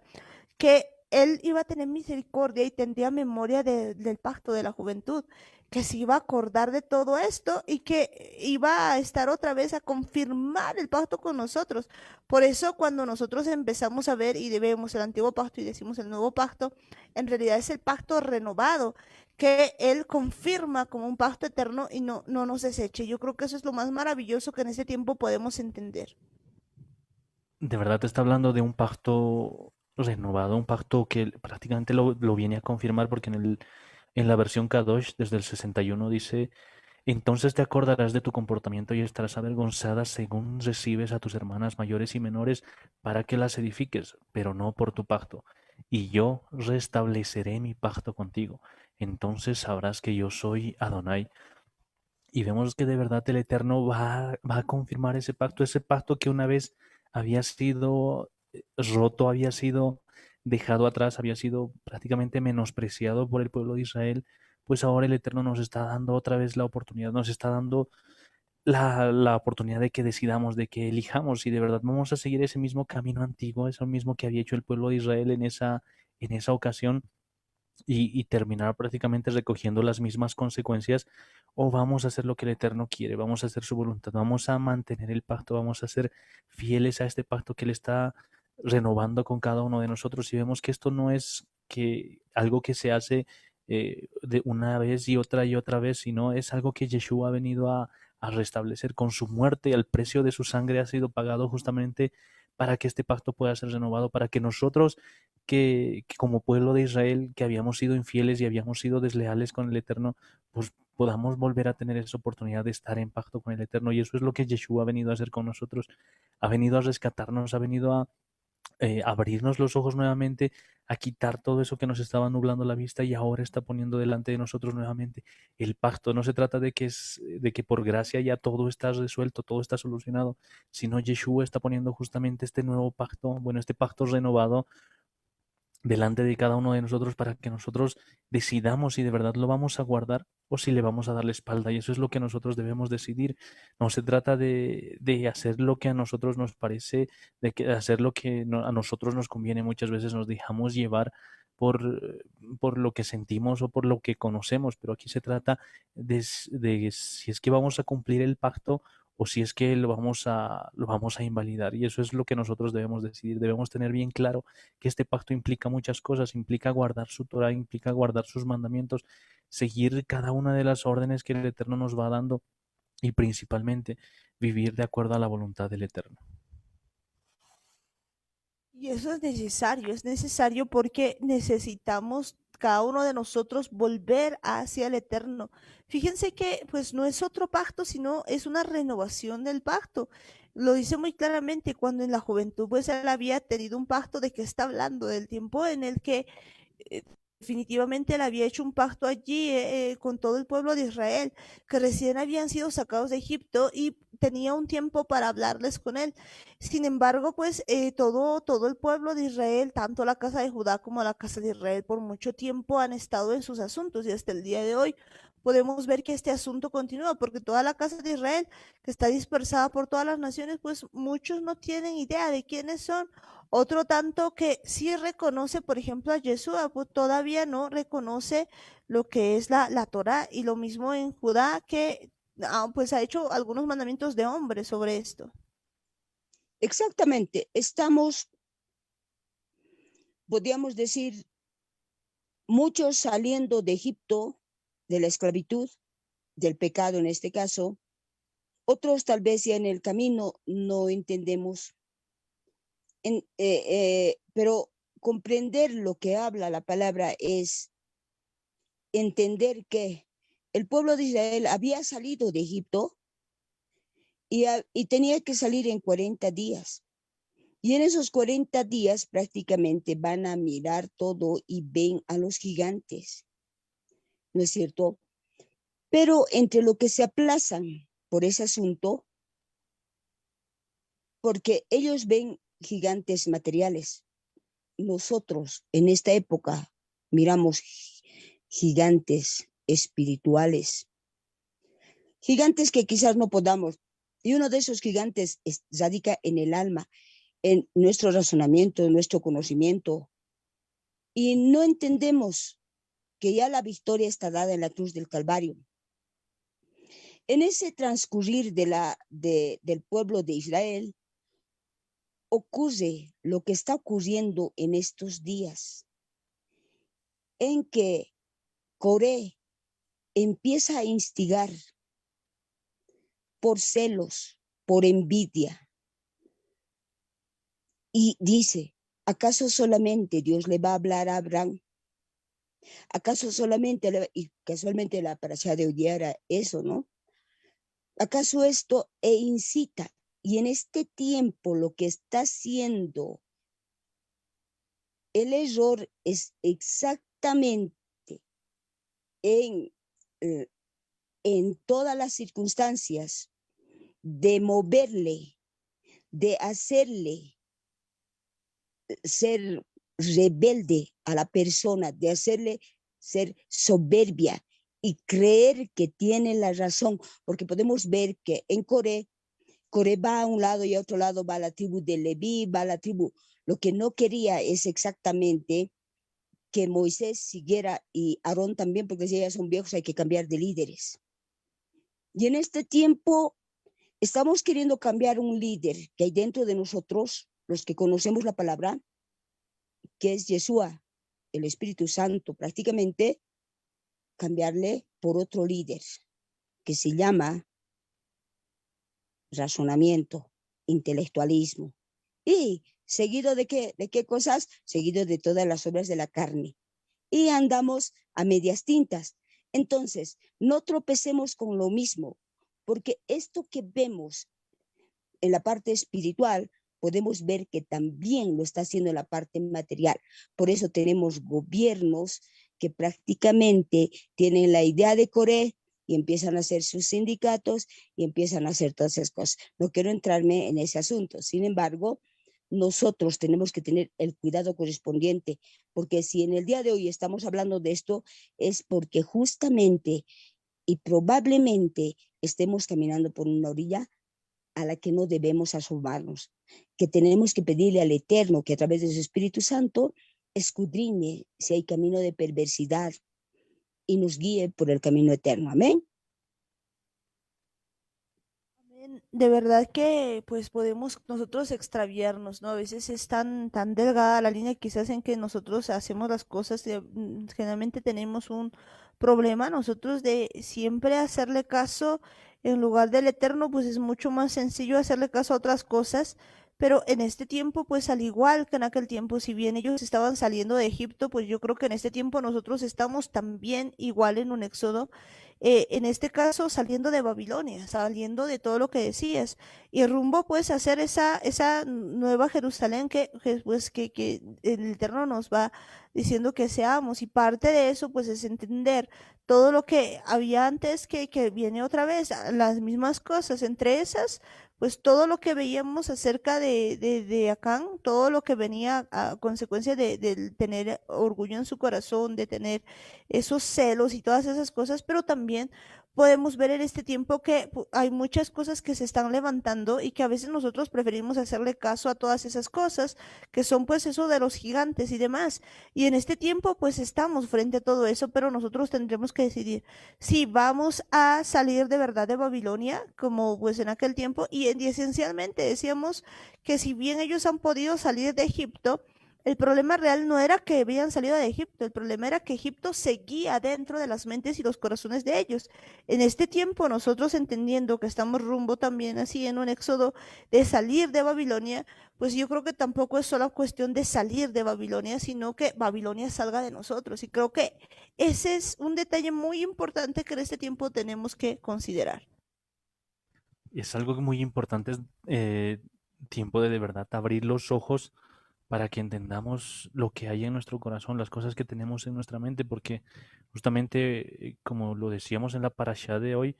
que él iba a tener misericordia y tendría memoria del pacto de la juventud, que se iba a acordar de todo esto y que iba a estar otra vez a confirmar el pacto con nosotros. Por eso cuando nosotros empezamos a ver y vemos el antiguo pacto y decimos el nuevo pacto, en realidad es el pacto renovado que él confirma como un pacto eterno y no nos deseche. Yo creo que eso es lo más maravilloso que en ese tiempo podemos entender. De verdad te está hablando de un pacto renovado, un pacto que prácticamente lo viene a confirmar porque en la versión Kadosh desde el 61 dice: entonces te acordarás de tu comportamiento y estarás avergonzada según recibes a tus hermanas mayores y menores para que las edifiques, pero no por tu pacto. Y yo restableceré mi pacto contigo. Entonces sabrás que yo soy Adonai. Y vemos que de verdad el Eterno va a confirmar ese pacto que una vez había sido roto, había sido dejado atrás, había sido prácticamente menospreciado por el pueblo de Israel. Pues ahora el Eterno nos está dando otra vez la oportunidad, nos está dando la oportunidad de que decidamos, de que elijamos si de verdad vamos a seguir ese mismo camino antiguo, eso mismo que había hecho el pueblo de Israel en esa ocasión, y terminar prácticamente recogiendo las mismas consecuencias, o vamos a hacer lo que el Eterno quiere, vamos a hacer su voluntad, vamos a mantener el pacto, vamos a ser fieles a este pacto que Él está renovando con cada uno de nosotros. Y vemos que esto no es que algo que se hace de una vez y otra vez, sino es algo que Yeshua ha venido a restablecer con su muerte. El precio de su sangre ha sido pagado justamente para que este pacto pueda ser renovado, para que nosotros que como pueblo de Israel, que habíamos sido infieles y habíamos sido desleales con el Eterno, pues podamos volver a tener esa oportunidad de estar en pacto con el Eterno. Y eso es lo que Yeshua ha venido a hacer con nosotros. Ha venido a rescatarnos, ha venido abrirnos los ojos nuevamente, a quitar todo eso que nos estaba nublando la vista y ahora está poniendo delante de nosotros nuevamente el pacto. No se trata de que por gracia ya todo está resuelto, todo está solucionado, sino Yeshua está poniendo justamente este nuevo pacto, bueno, este pacto renovado delante de cada uno de nosotros para que nosotros decidamos si de verdad lo vamos a guardar o si le vamos a dar la espalda. Y eso es lo que nosotros debemos decidir. No se trata de hacer lo que a nosotros nos parece, de hacer lo que a nosotros nos conviene. Muchas veces nos dejamos llevar por lo que sentimos o por lo que conocemos, pero aquí se trata de si es que vamos a cumplir el pacto o si es que lo vamos a invalidar. Y eso es lo que nosotros debemos decidir. Debemos tener bien claro que este pacto implica muchas cosas, implica guardar su Torah, implica guardar sus mandamientos, seguir cada una de las órdenes que el Eterno nos va dando y principalmente vivir de acuerdo a la voluntad del Eterno. Y eso es necesario porque necesitamos cada uno de nosotros volver hacia el Eterno. Fíjense que pues no es otro pacto, sino es una renovación del pacto. Lo dice muy claramente cuando en la juventud pues él había tenido un pacto. ¿De que está hablando? Del tiempo en el que eh, definitivamente él había hecho un pacto allí con todo el pueblo de Israel, que recién habían sido sacados de Egipto y tenía un tiempo para hablarles con él. Sin embargo, pues todo el pueblo de Israel, tanto la casa de Judá como la casa de Israel, por mucho tiempo han estado en sus asuntos y hasta el día de hoy podemos ver que este asunto continúa, porque toda la casa de Israel, que está dispersada por todas las naciones, pues muchos no tienen idea de quiénes son. Otro tanto que sí reconoce, por ejemplo, a Yeshua, pues todavía no reconoce lo que es la Torah, y lo mismo en Judá, que pues ha hecho algunos mandamientos de hombres sobre esto. Exactamente, estamos, podríamos decir, muchos saliendo de Egipto, de la esclavitud, del pecado en este caso, otros tal vez ya en el camino no entendemos, pero comprender lo que habla la palabra es entender que el pueblo de Israel había salido de Egipto y tenía que salir en 40 días. Y en esos 40 días prácticamente van a mirar todo y ven a los gigantes, ¿no es cierto? Pero entre lo que se aplazan por ese asunto, porque ellos ven gigantes materiales, nosotros en esta época miramos gigantes espirituales, gigantes que quizás no podamos. Y uno de esos gigantes radica en el alma, en nuestro razonamiento, en nuestro conocimiento. Y no entendemos que ya la victoria está dada en la cruz del Calvario. En ese transcurrir del pueblo de Israel, ocurre lo que está ocurriendo en estos días, en que Coré empieza a instigar por celos, por envidia, y dice, ¿acaso solamente Dios le va a hablar a Abraham? ¿Acaso solamente, y casualmente la parashá de hoy era eso, ¿no? ¿Acaso esto incita? Y en este tiempo lo que está haciendo el error es exactamente en, en todas las circunstancias de moverle, de hacerle ser rebelde a la persona, de hacerle ser soberbia y creer que tiene la razón, porque podemos ver que en Coré va a un lado y a otro lado va la tribu de Leví, va la tribu. Lo que no quería es exactamente que Moisés siguiera y Aarón también, porque si ya son viejos hay que cambiar de líderes. Y en este tiempo estamos queriendo cambiar un líder que hay dentro de nosotros, los que conocemos la palabra, que es Yeshua, el Espíritu Santo, prácticamente cambiarle por otro líder que se llama razonamiento, intelectualismo. ¿Y seguido de qué? ¿De qué cosas? Seguido de todas las obras de la carne. Y andamos a medias tintas. Entonces, no tropecemos con lo mismo, porque esto que vemos en la parte espiritual podemos ver que también lo está haciendo en la parte material. Por eso tenemos gobiernos que prácticamente tienen la idea de Coré y empiezan a hacer sus sindicatos y empiezan a hacer todas esas cosas. No quiero entrarme en ese asunto. Sin embargo, nosotros tenemos que tener el cuidado correspondiente, porque si en el día de hoy estamos hablando de esto, es porque justamente y probablemente estemos caminando por una orilla a la que no debemos asomarnos, que tenemos que pedirle al Eterno que a través de su Espíritu Santo escudriñe si hay camino de perversidad y nos guíe por el camino eterno. Amén. De verdad que pues podemos nosotros extraviarnos, ¿no? A veces es tan delgada la línea quizás en que nosotros hacemos las cosas, generalmente tenemos un problema nosotros de siempre hacerle caso en lugar del eterno, pues es mucho más sencillo hacerle caso a otras cosas, pero en este tiempo pues al igual que en aquel tiempo, si bien ellos estaban saliendo de Egipto, pues yo creo que en este tiempo nosotros estamos también igual en un éxodo, en este caso saliendo de Babilonia, saliendo de todo lo que decías, y rumbo pues a hacer esa nueva Jerusalén pues que el Eterno nos va diciendo que seamos, y parte de eso pues es entender todo lo que había antes que viene otra vez, las mismas cosas, entre esas pues todo lo que veíamos acerca de Acán, todo lo que venía a consecuencia de tener orgullo en su corazón, de tener esos celos y todas esas cosas, pero también podemos ver en este tiempo que hay muchas cosas que se están levantando y que a veces nosotros preferimos hacerle caso a todas esas cosas, que son pues eso de los gigantes y demás. Y en este tiempo pues estamos frente a todo eso, pero nosotros tendremos que decidir si vamos a salir de verdad de Babilonia, como pues en aquel tiempo, y esencialmente decíamos que si bien ellos han podido salir de Egipto, el problema real no era que habían salido de Egipto, el problema era que Egipto seguía dentro de las mentes y los corazones de ellos. En este tiempo, nosotros entendiendo que estamos rumbo también así en un éxodo de salir de Babilonia, pues yo creo que tampoco es solo cuestión de salir de Babilonia, sino que Babilonia salga de nosotros. Y creo que ese es un detalle muy importante que en este tiempo tenemos que considerar. Es algo muy importante, es tiempo de verdad abrir los ojos para que entendamos lo que hay en nuestro corazón, las cosas que tenemos en nuestra mente, porque justamente, como lo decíamos en la parashá de hoy,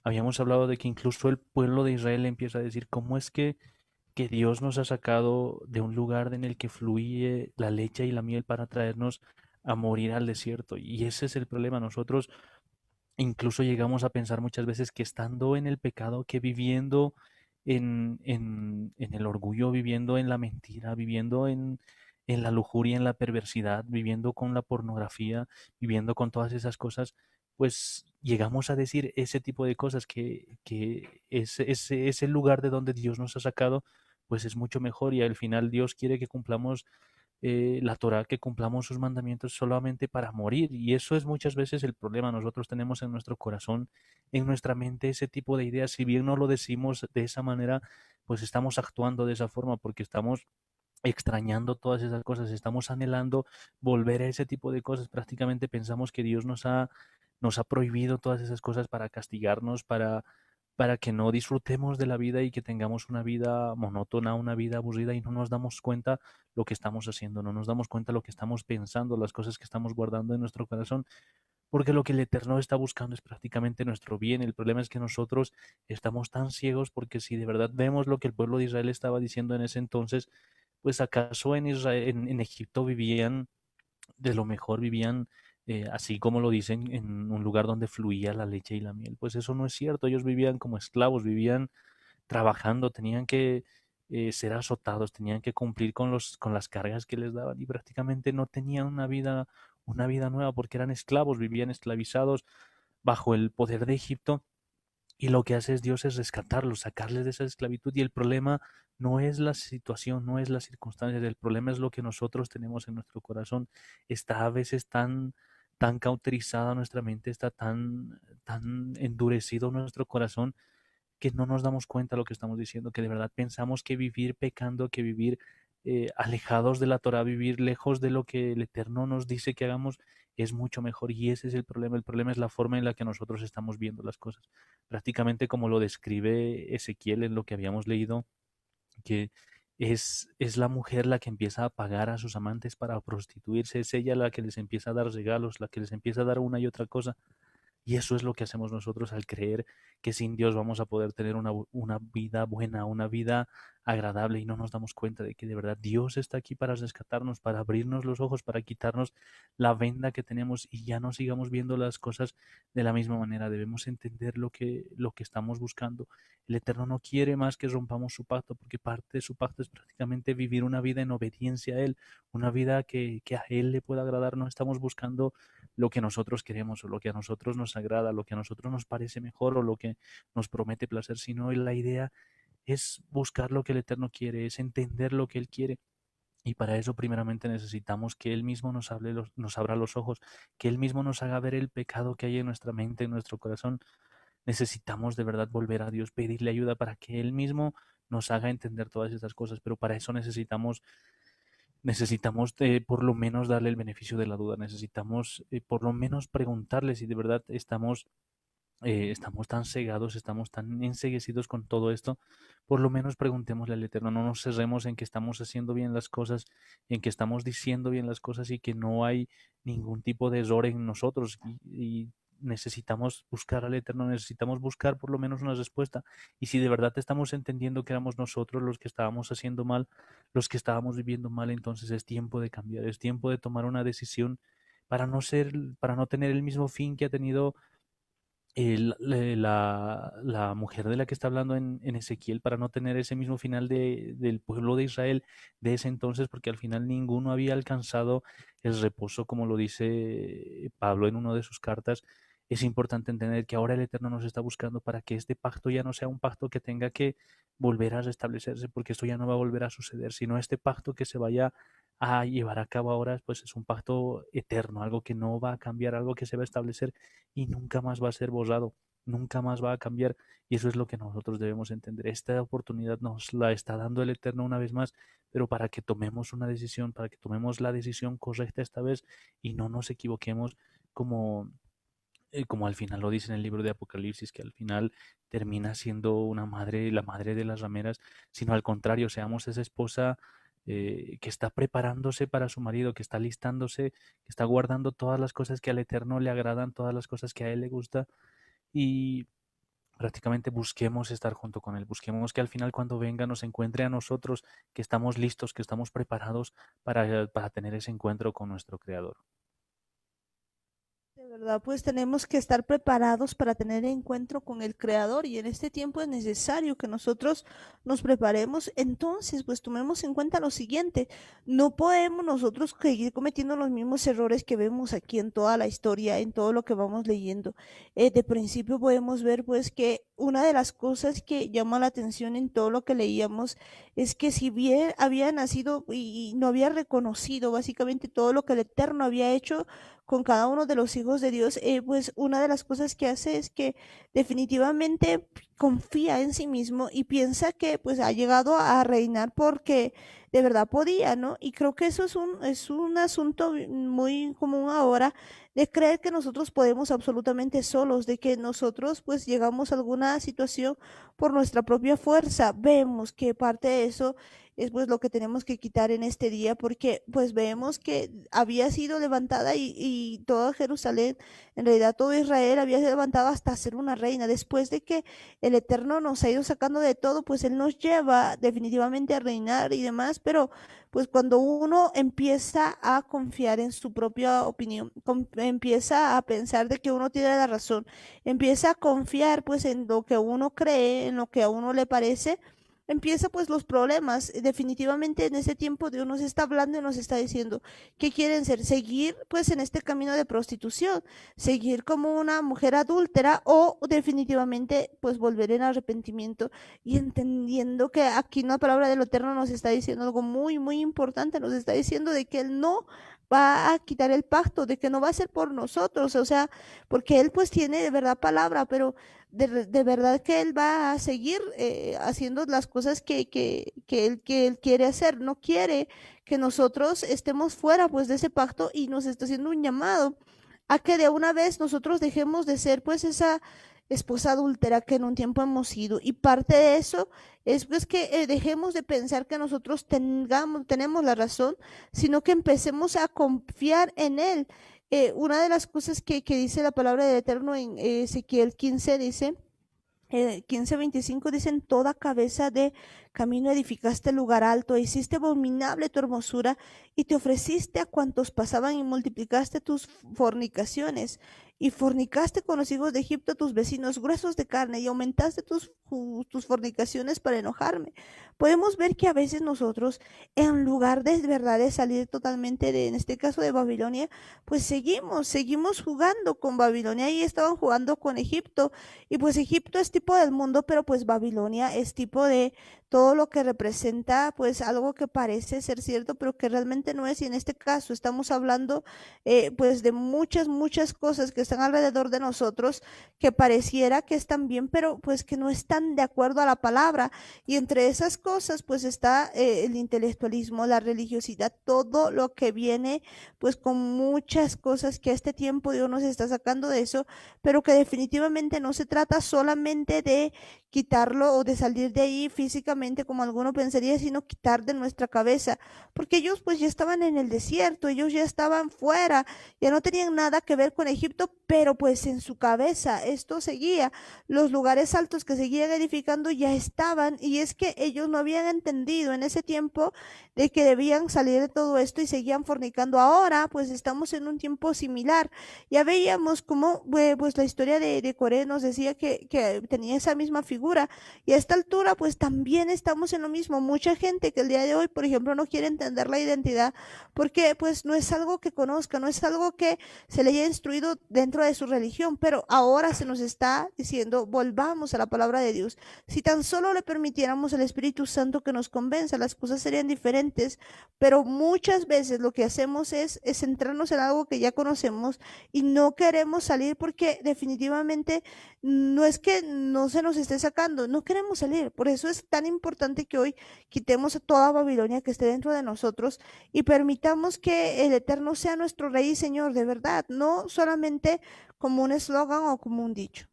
habíamos hablado de que incluso el pueblo de Israel empieza a decir, ¿cómo es que Dios nos ha sacado de un lugar en el que fluye la leche y la miel para traernos a morir al desierto? Y ese es el problema. Nosotros incluso llegamos a pensar muchas veces que estando en el pecado, que viviendo en el orgullo, viviendo en la mentira, viviendo en la lujuria, en la perversidad, viviendo con la pornografía, viviendo con todas esas cosas, pues llegamos a decir ese tipo de cosas, que ese lugar de donde Dios nos ha sacado, pues es mucho mejor y al final Dios quiere que cumplamos la Torah, que cumplamos sus mandamientos solamente para morir. Y eso es muchas veces el problema. Nosotros tenemos en nuestro corazón, en nuestra mente ese tipo de ideas. Si bien no lo decimos de esa manera, pues estamos actuando de esa forma porque estamos extrañando todas esas cosas, estamos anhelando volver a ese tipo de cosas. Prácticamente pensamos que Dios nos ha prohibido todas esas cosas para castigarnos, para que no disfrutemos de la vida y que tengamos una vida monótona, una vida aburrida y no nos damos cuenta lo que estamos haciendo, no nos damos cuenta lo que estamos pensando, las cosas que estamos guardando en nuestro corazón, porque lo que el Eterno está buscando es prácticamente nuestro bien. El problema es que nosotros estamos tan ciegos porque si de verdad vemos lo que el pueblo de Israel estaba diciendo en ese entonces, pues acaso en Israel, en Egipto vivían de lo mejor, vivían así como lo dicen, en un lugar donde fluía la leche y la miel. Pues eso no es cierto, ellos vivían como esclavos, vivían trabajando, tenían que ser azotados, tenían que cumplir con las cargas que les daban y prácticamente no tenían una vida nueva porque eran esclavos, vivían esclavizados bajo el poder de Egipto y lo que hace es Dios es rescatarlos, sacarles de esa esclavitud y el problema no es la situación, no es las circunstancias, el problema es lo que nosotros tenemos en nuestro corazón. Está a veces tan cauterizada nuestra mente, está tan endurecido nuestro corazón que no nos damos cuenta de lo que estamos diciendo, que de verdad pensamos que vivir pecando, que vivir alejados de la Torah, vivir lejos de lo que el Eterno nos dice que hagamos, es mucho mejor. Y ese es el problema. El problema es la forma en la que nosotros estamos viendo las cosas. Prácticamente como lo describe Ezequiel en lo que habíamos leído, que es la mujer la que empieza a pagar a sus amantes para prostituirse, es ella la que les empieza a dar regalos, la que les empieza a dar una y otra cosa. Y eso es lo que hacemos nosotros al creer que sin Dios vamos a poder tener una vida buena, una vida agradable y no nos damos cuenta de que de verdad Dios está aquí para rescatarnos, para abrirnos los ojos, para quitarnos la venda que tenemos y ya no sigamos viendo las cosas de la misma manera. Debemos entender lo que estamos buscando. El Eterno no quiere más que rompamos su pacto, porque parte de su pacto es prácticamente vivir una vida en obediencia a Él, una vida que a Él le pueda agradar. No estamos buscando lo que nosotros queremos o lo que a nosotros nos agrada, lo que a nosotros nos parece mejor o lo que nos promete placer, sino la idea es buscar lo que el Eterno quiere, es entender lo que Él quiere. Y para eso primeramente necesitamos que Él mismo nos hable, nos abra los ojos, que Él mismo nos haga ver el pecado que hay en nuestra mente, en nuestro corazón. Necesitamos de verdad volver a Dios, pedirle ayuda para que Él mismo nos haga entender todas estas cosas, pero para eso necesitamos por lo menos darle el beneficio de la duda, necesitamos por lo menos preguntarle si de verdad estamos tan cegados, estamos tan enceguecidos con todo esto, por lo menos preguntémosle al Eterno, no nos cerremos en que estamos haciendo bien las cosas, en que estamos diciendo bien las cosas y que no hay ningún tipo de error en nosotros y necesitamos buscar al Eterno, necesitamos buscar por lo menos una respuesta. Y si de verdad estamos entendiendo que éramos nosotros los que estábamos haciendo mal, los que estábamos viviendo mal, entonces es tiempo de cambiar, es tiempo de tomar una decisión para no tener el mismo fin que ha tenido la mujer de la que está hablando en Ezequiel, para no tener ese mismo final del pueblo de Israel de ese entonces, porque al final ninguno había alcanzado el reposo, como lo dice Pablo en una de sus cartas. Es importante entender que ahora el Eterno nos está buscando para que este pacto ya no sea un pacto que tenga que volver a restablecerse, porque esto ya no va a volver a suceder, sino este pacto que se vaya a llevar a cabo ahora, pues es un pacto eterno, algo que no va a cambiar, algo que se va a establecer y nunca más va a ser borrado, nunca más va a cambiar. Y eso es lo que nosotros debemos entender. Esta oportunidad nos la está dando el Eterno una vez más, pero para que tomemos una decisión, para que tomemos la decisión correcta esta vez y no nos equivoquemos como, como al final lo dice en el libro de Apocalipsis, que al final termina siendo una madre, la madre de las rameras, sino al contrario, seamos esa esposa que está preparándose para su marido, que está listándose, que está guardando todas las cosas que al Eterno le agradan, todas las cosas que a él le gusta y prácticamente busquemos estar junto con él, busquemos que al final cuando venga nos encuentre a nosotros, que estamos listos, que estamos preparados para tener ese encuentro con nuestro Creador. De verdad, pues tenemos que estar preparados para tener encuentro con el Creador y en este tiempo es necesario que nosotros nos preparemos. Entonces, pues tomemos en cuenta lo siguiente, no podemos nosotros seguir cometiendo los mismos errores que vemos aquí en toda la historia, en todo lo que vamos leyendo. De principio podemos ver pues que una de las cosas que llama la atención en todo lo que leíamos es que si bien había nacido y no había reconocido básicamente todo lo que el Eterno había hecho, con cada uno de los hijos de Dios, pues una de las cosas que hace es que definitivamente confía en sí mismo y piensa que pues ha llegado a reinar porque de verdad podía, ¿no? Y creo que eso es un asunto muy común ahora de creer que nosotros podemos absolutamente solos, de que nosotros pues llegamos a alguna situación por nuestra propia fuerza. Vemos que parte de eso es pues lo que tenemos que quitar en este día porque pues vemos que había sido levantada y toda Jerusalén, en realidad todo Israel había sido levantado hasta ser una reina. Después de que el Eterno nos ha ido sacando de todo, pues Él nos lleva definitivamente a reinar y demás, pero pues cuando uno empieza a confiar en su propia opinión, empieza a pensar de que uno tiene la razón, empieza a confiar pues en lo que uno cree, en lo que a uno le parece, empieza pues los problemas. Definitivamente en ese tiempo Dios nos está hablando y nos está diciendo qué quieren ser, seguir pues en este camino de prostitución, seguir como una mujer adúltera o definitivamente pues volver en arrepentimiento y entendiendo que aquí una palabra del Eterno nos está diciendo algo muy muy importante, nos está diciendo de que Él no va a quitar el pacto, de que no va a ser por nosotros, o sea, porque Él pues tiene de verdad palabra, pero de verdad que Él va a seguir haciendo las cosas que él quiere hacer, no quiere que nosotros estemos fuera pues de ese pacto y nos está haciendo un llamado a que de una vez nosotros dejemos de ser pues esposa adúltera que en un tiempo hemos sido. Y parte de eso es pues que dejemos de pensar que nosotros tenemos la razón, sino que empecemos a confiar en Él. Una de las cosas que dice la palabra del Eterno en Ezequiel 15 dice, 15:25 dicen, toda cabeza de camino edificaste lugar alto, e hiciste abominable tu hermosura y te ofreciste a cuantos pasaban y multiplicaste tus fornicaciones y fornicaste con los hijos de Egipto tus vecinos gruesos de carne y aumentaste tus fornicaciones para enojarme. Podemos ver que a veces nosotros, en lugar de verdad de salir totalmente de, en este caso de Babilonia, pues seguimos jugando con Babilonia y estaban jugando con Egipto y pues Egipto es tipo del mundo, pero pues Babilonia es tipo de todo lo que representa pues algo que parece ser cierto, pero que realmente no es. Y en este caso estamos hablando pues de muchas cosas que están alrededor de nosotros que pareciera que están bien, pero pues que no están de acuerdo a la palabra. Y entre esas cosas pues está el intelectualismo, la religiosidad, todo lo que viene pues con muchas cosas que a este tiempo Dios nos está sacando de eso, pero que definitivamente no se trata solamente de quitarlo o de salir de ahí físicamente como alguno pensaría, sino quitar de nuestra cabeza, porque ellos pues ya estaban en el desierto, ellos ya estaban fuera, ya no tenían nada que ver con Egipto, pero pues en su cabeza esto seguía, los lugares altos que seguían edificando ya estaban, y es que ellos no habían entendido en ese tiempo de que debían salir de todo esto y seguían fornicando. Ahora pues estamos en un tiempo similar. Ya veíamos cómo pues la historia de Coré nos decía que tenía esa misma figura, y a esta altura pues también estamos en lo mismo. Mucha gente que el día de hoy, por ejemplo, no quiere entender la identidad porque pues no es algo que conozca, no es algo que se le haya instruido dentro de su religión, pero ahora se nos está diciendo volvamos a la palabra de Dios. Si tan solo le permitiéramos al Espíritu Santo que nos convenza, las cosas serían diferentes, pero muchas veces lo que hacemos es centrarnos en algo que ya conocemos y no queremos salir porque definitivamente no es que no se nos esté sacando, no queremos salir. Por eso es tan importante que hoy quitemos a toda Babilonia que esté dentro de nosotros y permitamos que el Eterno sea nuestro Rey y Señor de verdad, no solamente como un eslogan o como un dicho.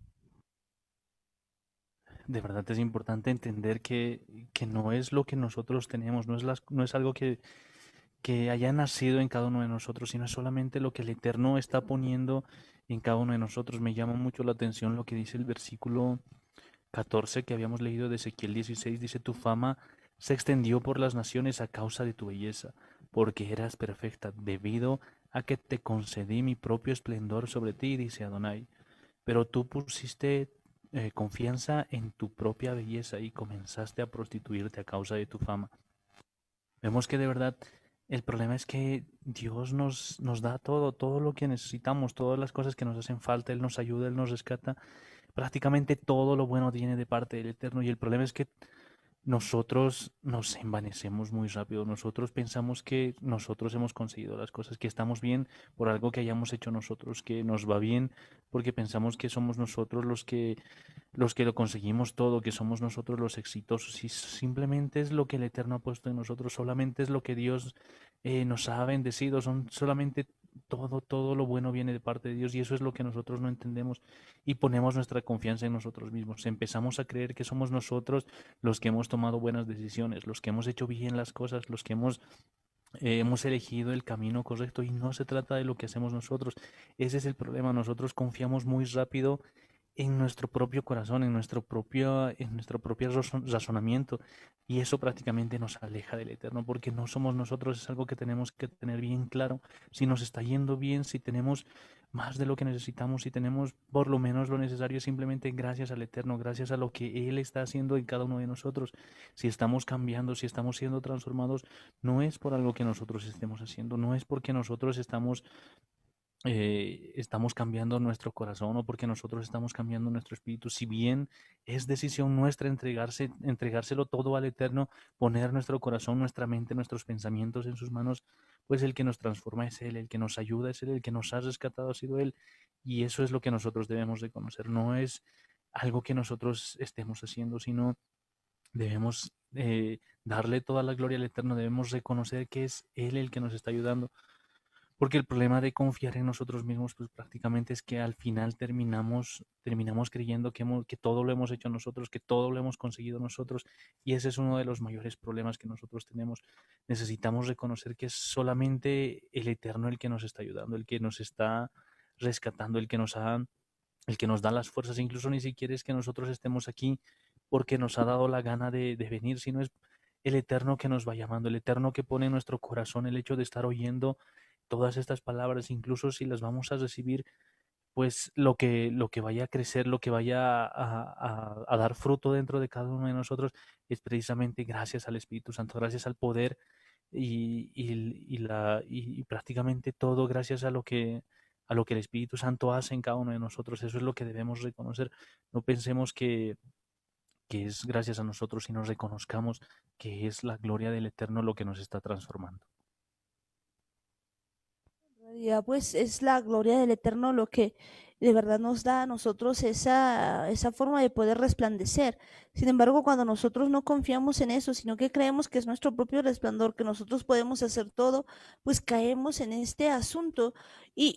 De verdad es importante entender que no es lo que nosotros tenemos, no es algo que haya nacido en cada uno de nosotros, sino es solamente lo que el Eterno está poniendo en cada uno de nosotros. Me llama mucho la atención lo que dice el versículo 14 que habíamos leído de Ezequiel 16. Dice, tu fama se extendió por las naciones a causa de tu belleza, porque eras perfecta, debido a que te concedí mi propio esplendor sobre ti, dice Adonai. Pero tú pusiste confianza en tu propia belleza y comenzaste a prostituirte a causa de tu fama. Vemos que de verdad el problema es que Dios nos da todo lo que necesitamos, todas las cosas que nos hacen falta, Él nos ayuda, Él nos rescata. Prácticamente todo lo bueno viene de parte del Eterno y el problema es que nosotros nos envanecemos muy rápido. Nosotros pensamos que nosotros hemos conseguido las cosas, que estamos bien por algo que hayamos hecho nosotros, que nos va bien porque pensamos que somos nosotros los que lo conseguimos todo, que somos nosotros los exitosos. Y simplemente es lo que el Eterno ha puesto en nosotros, solamente es lo que Dios nos ha bendecido, son solamente todo lo bueno viene de parte de Dios y eso es lo que nosotros no entendemos y ponemos nuestra confianza en nosotros mismos. Empezamos a creer que somos nosotros los que hemos tomado buenas decisiones, los que hemos hecho bien las cosas, los que hemos elegido el camino correcto y no se trata de lo que hacemos nosotros. Ese es el problema. Nosotros confiamos muy rápido en nuestro propio corazón, en nuestro propio razonamiento y eso prácticamente nos aleja del Eterno porque no somos nosotros, es algo que tenemos que tener bien claro. Si nos está yendo bien, si tenemos más de lo que necesitamos, si tenemos por lo menos lo necesario, simplemente gracias al Eterno, gracias a lo que Él está haciendo en cada uno de nosotros. Si estamos cambiando, si estamos siendo transformados, no es por algo que nosotros estemos haciendo, no es porque nosotros estamos cambiando nuestro corazón o porque nosotros estamos cambiando nuestro espíritu. Si bien es decisión nuestra entregárselo todo al Eterno, poner nuestro corazón, nuestra mente, nuestros pensamientos en sus manos, pues el que nos transforma es Él, el que nos ayuda es Él, el que nos ha rescatado ha sido Él. Y eso es lo que nosotros debemos de conocer. No es algo que nosotros estemos haciendo, sino debemos darle toda la gloria al Eterno, debemos reconocer que es Él el que nos está ayudando. Porque el problema de confiar en nosotros mismos, pues prácticamente es que al final terminamos creyendo que todo lo hemos hecho nosotros, que todo lo hemos conseguido nosotros, y ese es uno de los mayores problemas que nosotros tenemos. Necesitamos reconocer que es solamente el Eterno el que nos está ayudando, el que nos está rescatando, el que nos da las fuerzas. Incluso ni siquiera es que nosotros estemos aquí porque nos ha dado la gana de venir, sino es el Eterno que nos va llamando, el Eterno que pone en nuestro corazón el hecho de estar oyendo todas estas palabras, incluso si las vamos a recibir, pues lo que vaya a crecer, lo que vaya a dar fruto dentro de cada uno de nosotros, es precisamente gracias al Espíritu Santo, gracias al poder y prácticamente todo gracias a lo que el Espíritu Santo hace en cada uno de nosotros. Eso es lo que debemos reconocer. No pensemos que es gracias a nosotros, sino reconozcamos que es la gloria del Eterno lo que nos está transformando. Ya pues es la gloria del Eterno lo que de verdad nos da a nosotros esa forma de poder resplandecer. Sin embargo, cuando nosotros no confiamos en eso, sino que creemos que es nuestro propio resplandor, que nosotros podemos hacer todo, pues caemos en este asunto.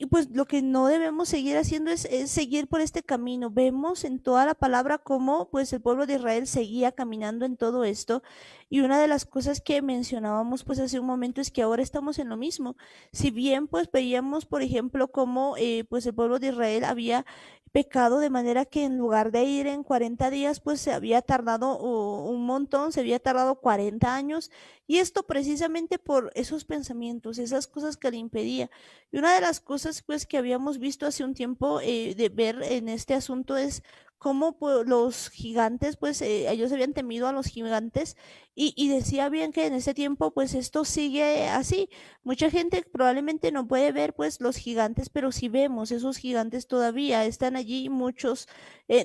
Pues lo que no debemos seguir haciendo es seguir por este camino. Vemos en toda la palabra cómo pues el pueblo de Israel seguía caminando en todo esto. Y una de las cosas que mencionábamos pues hace un momento es que ahora estamos en lo mismo. Si bien pues veíamos, por ejemplo, cómo pues el pueblo de Israel había pecado de manera que en lugar de ir en 40 días, pues se había tardado un montón, se había tardado 40 años, y esto precisamente por esos pensamientos, esas cosas que le impedía. Y una de las cosas pues que habíamos visto hace un tiempo de ver en este asunto es cómo pues, los gigantes, pues ellos habían temido a los gigantes y decía bien que en ese tiempo pues esto sigue así. Mucha gente probablemente no puede ver pues los gigantes, pero si vemos esos gigantes todavía están allí, muchos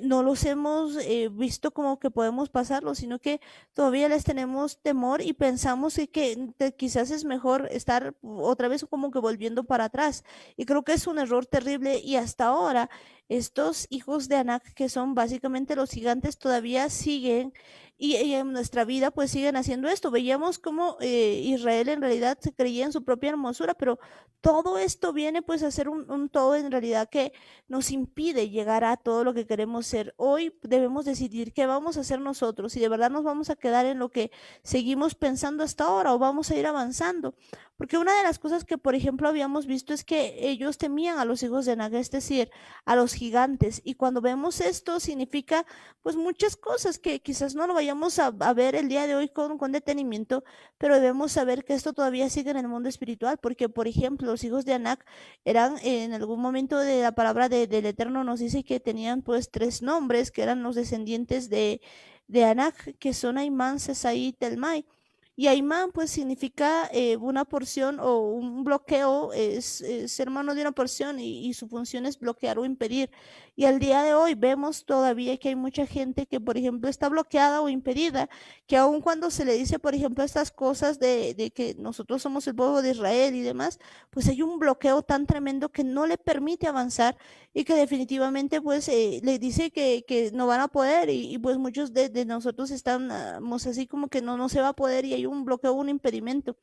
no los hemos visto como que podemos pasarlos, sino que todavía les tenemos temor y pensamos que quizás es mejor estar otra vez como que volviendo para atrás. Y creo que es un error terrible y hasta ahora estos hijos de Anak, que son básicamente los gigantes, todavía siguen y en nuestra vida pues siguen haciendo esto. Veíamos cómo Israel en realidad se creía en su propia hermosura, pero todo esto viene pues a ser un todo en realidad que nos impide llegar a todo lo que queremos ser. Hoy debemos decidir qué vamos a hacer nosotros, si de verdad nos vamos a quedar en lo que seguimos pensando hasta ahora o vamos a ir avanzando. Porque una de las cosas que, por ejemplo, habíamos visto es que ellos temían a los hijos de Naga, es decir, a los gigantes. Y cuando vemos esto, significa pues muchas cosas que quizás no lo vayamos a ver el día de hoy con detenimiento, pero debemos saber que esto todavía sigue en el mundo espiritual, porque por ejemplo los hijos de Anak eran en algún momento de la palabra del Eterno nos dice que tenían pues tres nombres, que eran los descendientes de Anak, que son Aimán, Sesai y Telmai. Y Aimán pues significa una porción o un bloqueo, es hermano de una porción y su función es bloquear o impedir. Y al día de hoy vemos todavía que hay mucha gente que, por ejemplo, está bloqueada o impedida, que aun cuando se le dice, por ejemplo, estas cosas de que nosotros somos el pueblo de Israel y demás, pues hay un bloqueo tan tremendo que no le permite avanzar y que definitivamente pues le dice que no van a poder y pues muchos de nosotros estamos así como que no se va a poder y hay un bloqueo, un impedimento.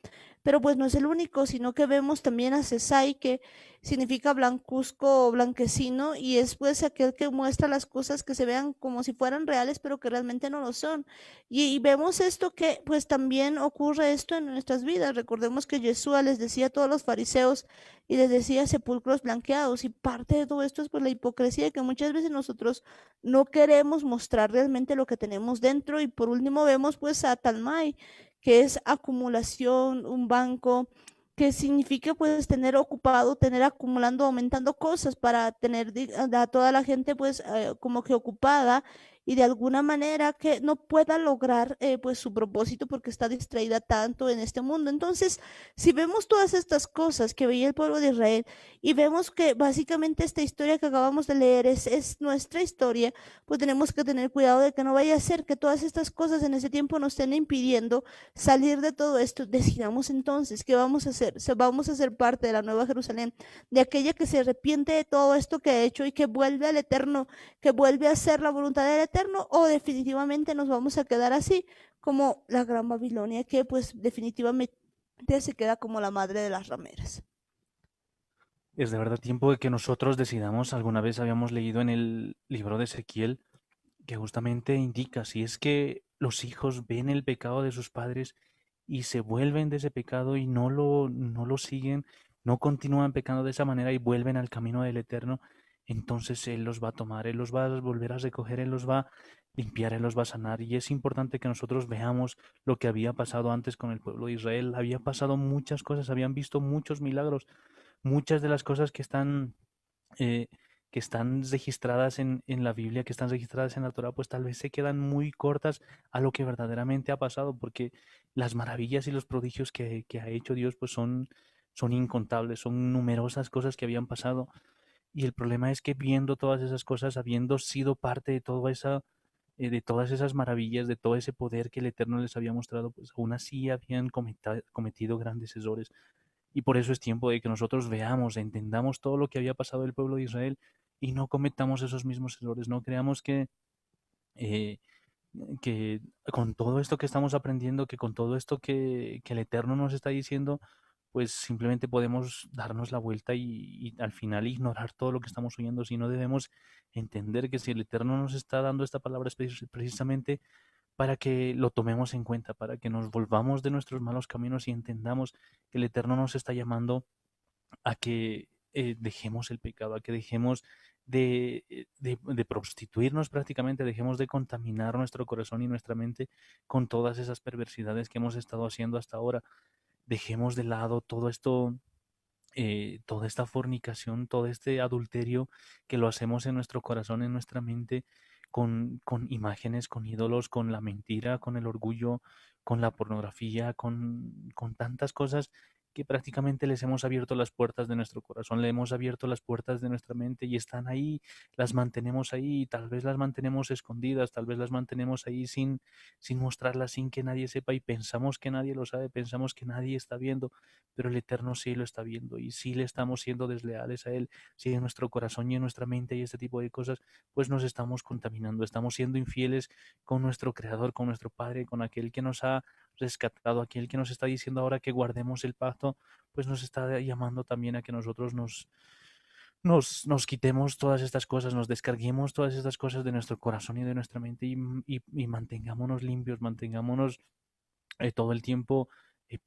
Pero pues no es el único, sino que vemos también a Cesai, que significa blancuzco o blanquecino, y es pues aquel que muestra las cosas que se vean como si fueran reales, pero que realmente no lo son. Y vemos esto que pues también ocurre esto en nuestras vidas. Recordemos que Yeshua les decía a todos los fariseos y les decía sepulcros blanqueados, y parte de todo esto es pues la hipocresía que muchas veces nosotros no queremos mostrar realmente lo que tenemos dentro. Y por último vemos pues a Talmai, que es acumulación, un banco, que significa pues tener ocupado, tener acumulando, aumentando cosas para tener a toda la gente pues como que ocupada y de alguna manera que no pueda lograr pues su propósito porque está distraída tanto en este mundo. Entonces, si vemos todas estas cosas que veía el pueblo de Israel y vemos que básicamente esta historia que acabamos de leer es nuestra historia, pues tenemos que tener cuidado de que no vaya a ser que todas estas cosas en ese tiempo nos estén impidiendo salir de todo esto. Decidamos entonces qué vamos a hacer. Vamos a ser parte de la Nueva Jerusalén, de aquella que se arrepiente de todo esto que ha hecho y que vuelve al Eterno, que vuelve a hacer la voluntad del Eterno, o definitivamente nos vamos a quedar así como la Gran Babilonia, que pues definitivamente se queda como la madre de las rameras. Es de verdad tiempo de que nosotros decidamos, alguna vez habíamos leído en el libro de Ezequiel, que justamente indica, si es que los hijos ven el pecado de sus padres y se vuelven de ese pecado y no lo siguen, no continúan pecando de esa manera y vuelven al camino del Eterno, entonces Él los va a tomar, Él los va a volver a recoger, Él los va a limpiar, Él los va a sanar. Y es importante que nosotros veamos lo que había pasado antes con el pueblo de Israel. Había pasado muchas cosas, habían visto muchos milagros, muchas de las cosas eh, que están registradas en la Biblia, que están registradas en la Torah, pues tal vez se quedan muy cortas a lo que verdaderamente ha pasado, porque las maravillas y los prodigios que ha hecho Dios, pues son incontables, son numerosas cosas que habían pasado. Y el problema es que viendo todas esas cosas, habiendo sido parte de todas esas maravillas, de todo ese poder que el Eterno les había mostrado, pues aún así habían cometido grandes errores. Y por eso es tiempo de que nosotros veamos, entendamos todo lo que había pasado el pueblo de Israel y no cometamos esos mismos errores. No creamos eh, que con todo esto que estamos aprendiendo, que con todo esto que el Eterno nos está diciendo, pues simplemente podemos darnos la vuelta y al final ignorar todo lo que estamos oyendo, sino debemos entender que si el Eterno nos está dando esta palabra es precisamente para que lo tomemos en cuenta, para que nos volvamos de nuestros malos caminos y entendamos que el Eterno nos está llamando a que dejemos el pecado, a que dejemos de prostituirnos prácticamente, dejemos de contaminar nuestro corazón y nuestra mente con todas esas perversidades que hemos estado haciendo hasta ahora. Dejemos de lado todo esto, toda esta fornicación, todo este adulterio que lo hacemos en nuestro corazón, en nuestra mente, con imágenes, con ídolos, con la mentira, con el orgullo, con la pornografía, con tantas cosas que prácticamente les hemos abierto las puertas de nuestro corazón, le hemos abierto las puertas de nuestra mente y están ahí, las mantenemos ahí, tal vez las mantenemos escondidas, tal vez las mantenemos ahí sin mostrarlas, sin que nadie sepa y pensamos que nadie lo sabe, pensamos que nadie está viendo, pero el Eterno sí lo está viendo y si le estamos siendo desleales a Él, si en nuestro corazón y en nuestra mente hay este tipo de cosas, pues nos estamos contaminando, estamos siendo infieles con nuestro Creador, con nuestro Padre, con aquel que nos ha rescatado, aquel que nos está diciendo ahora que guardemos el pacto, pues nos está llamando también a que nosotros nos quitemos todas estas cosas, nos descarguemos todas estas cosas de nuestro corazón y de nuestra mente y mantengámonos limpios, mantengámonos todo el tiempo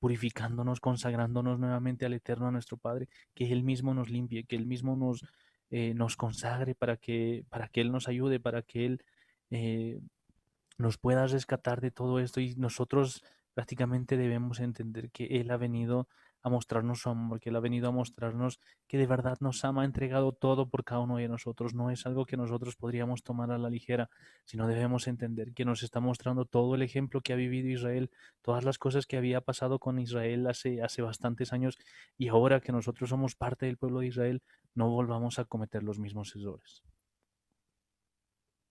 purificándonos, consagrándonos nuevamente al Eterno, a nuestro Padre, que Él mismo nos limpie, que Él mismo nos consagre para que Él nos ayude, para que Él eh, nos pueda rescatar de todo esto y nosotros prácticamente debemos entender que Él ha venido a mostrarnos su amor, que Él ha venido a mostrarnos que de verdad nos ama, ha entregado todo por cada uno de nosotros. No es algo que nosotros podríamos tomar a la ligera, sino debemos entender que nos está mostrando todo el ejemplo que ha vivido Israel, todas las cosas que había pasado con Israel hace bastantes años y ahora que nosotros somos parte del pueblo de Israel, no volvamos a cometer los mismos errores.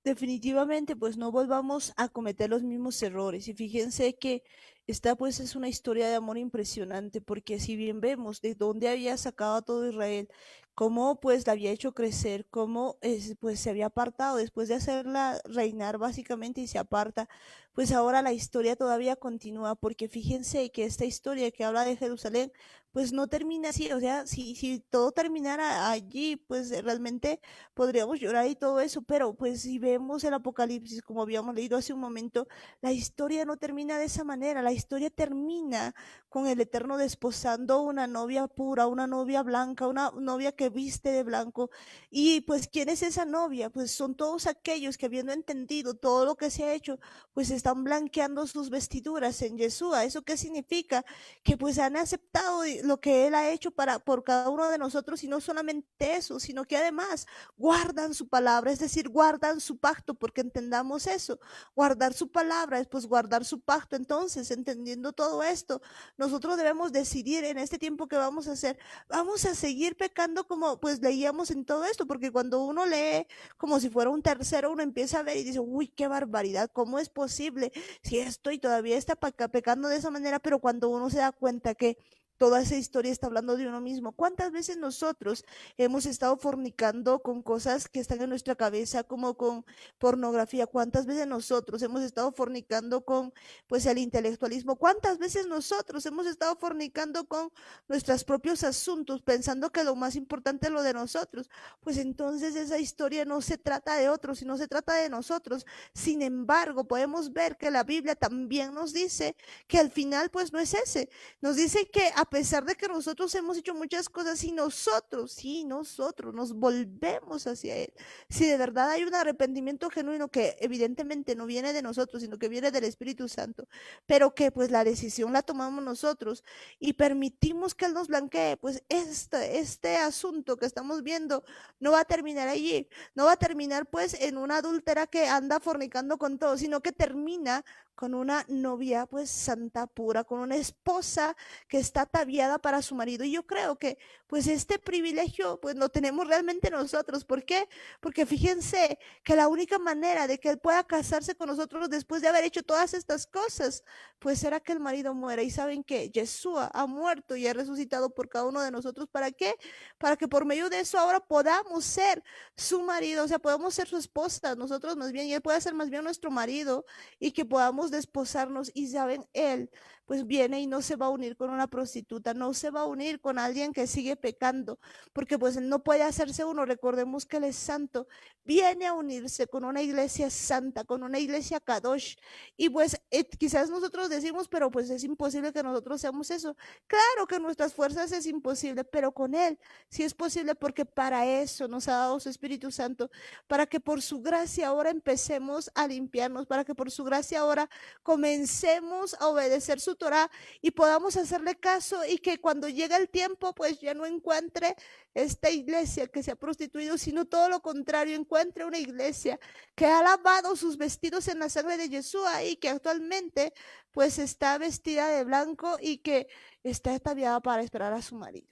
Definitivamente, pues no volvamos a cometer los mismos errores. Y fíjense que esta pues es una historia de amor impresionante, porque si bien vemos de dónde había sacado a todo Israel, cómo pues la había hecho crecer, cómo pues se había apartado después de hacerla reinar básicamente y se aparta, pues ahora la historia todavía continúa, porque fíjense que esta historia que habla de Jerusalén, pues no termina así, o sea, si todo terminara allí, pues realmente podríamos llorar y todo eso, pero pues si vemos el Apocalipsis, como habíamos leído hace un momento, la historia no termina de esa manera, la historia termina con el Eterno desposando una novia pura, una novia blanca, una novia que viste de blanco. Y pues, ¿quién es esa novia? Pues son todos aquellos que habiendo entendido todo lo que se ha hecho, pues están blanqueando sus vestiduras en Yeshua. ¿Eso qué significa? Que pues han aceptado lo que Él ha hecho por cada uno de nosotros y no solamente eso, sino que además guardan su palabra, es decir, guardan su pacto, porque entendamos eso, guardar su palabra es pues guardar su pacto. Entonces, entendiendo todo esto, nosotros debemos decidir en este tiempo que vamos a hacer, vamos a seguir pecando como pues leíamos en todo esto, porque cuando uno lee como si fuera un tercero, uno empieza a ver y dice, uy, qué barbaridad, ¿cómo es posible si estoy todavía está pecando de esa manera? Pero cuando uno se da cuenta que toda esa historia está hablando de uno mismo. ¿Cuántas veces nosotros hemos estado fornicando con cosas que están en nuestra cabeza, como con pornografía? ¿Cuántas veces nosotros hemos estado fornicando con, pues, el intelectualismo? ¿Cuántas veces nosotros hemos estado fornicando con nuestros propios asuntos, pensando que lo más importante es lo de nosotros? Pues entonces esa historia no se trata de otros, sino se trata de nosotros. Sin embargo, podemos ver que la Biblia también nos dice que al final pues no es ese. Nos dice que a pesar de que nosotros hemos hecho muchas cosas, si nosotros nos volvemos hacia Él, si de verdad hay un arrepentimiento genuino que evidentemente no viene de nosotros, sino que viene del Espíritu Santo, pero que pues la decisión la tomamos nosotros y permitimos que Él nos blanquee, pues este asunto que estamos viendo no va a terminar allí, no va a terminar pues en una adúltera que anda fornicando con todo, sino que termina con una novia pues santa, pura, con una esposa que está ataviada para su marido. Y yo creo que pues este privilegio pues lo tenemos realmente nosotros. ¿Por qué? Porque fíjense que la única manera de que él pueda casarse con nosotros después de haber hecho todas estas cosas, pues será que el marido muera. Y saben que Yeshua ha muerto y ha resucitado por cada uno de nosotros. ¿Para qué? Para que por medio de eso ahora podamos ser su marido, o sea, podamos ser su esposa, nosotros más bien, y él pueda ser más bien nuestro marido, y que podamos desposarnos. Y saben, él pues viene y no se va a unir con una prostituta, no se va a unir con alguien que sigue pecando, porque pues él no puede hacerse uno. Recordemos que él es santo, viene a unirse con una iglesia santa, con una iglesia kadosh. Y pues quizás nosotros decimos, pero pues es imposible que nosotros seamos eso. Claro que en nuestras fuerzas es imposible, pero con él sí es posible, porque para eso nos ha dado su Espíritu Santo, para que por su gracia ahora empecemos a limpiarnos, para que por su gracia ahora comencemos a obedecer su Torah y podamos hacerle caso, y que cuando llegue el tiempo pues ya no encuentre esta iglesia que se ha prostituido, sino todo lo contrario, encuentre una iglesia que ha lavado sus vestidos en la sangre de Yeshua y que actualmente pues está vestida de blanco y que está ataviada para esperar a su marido.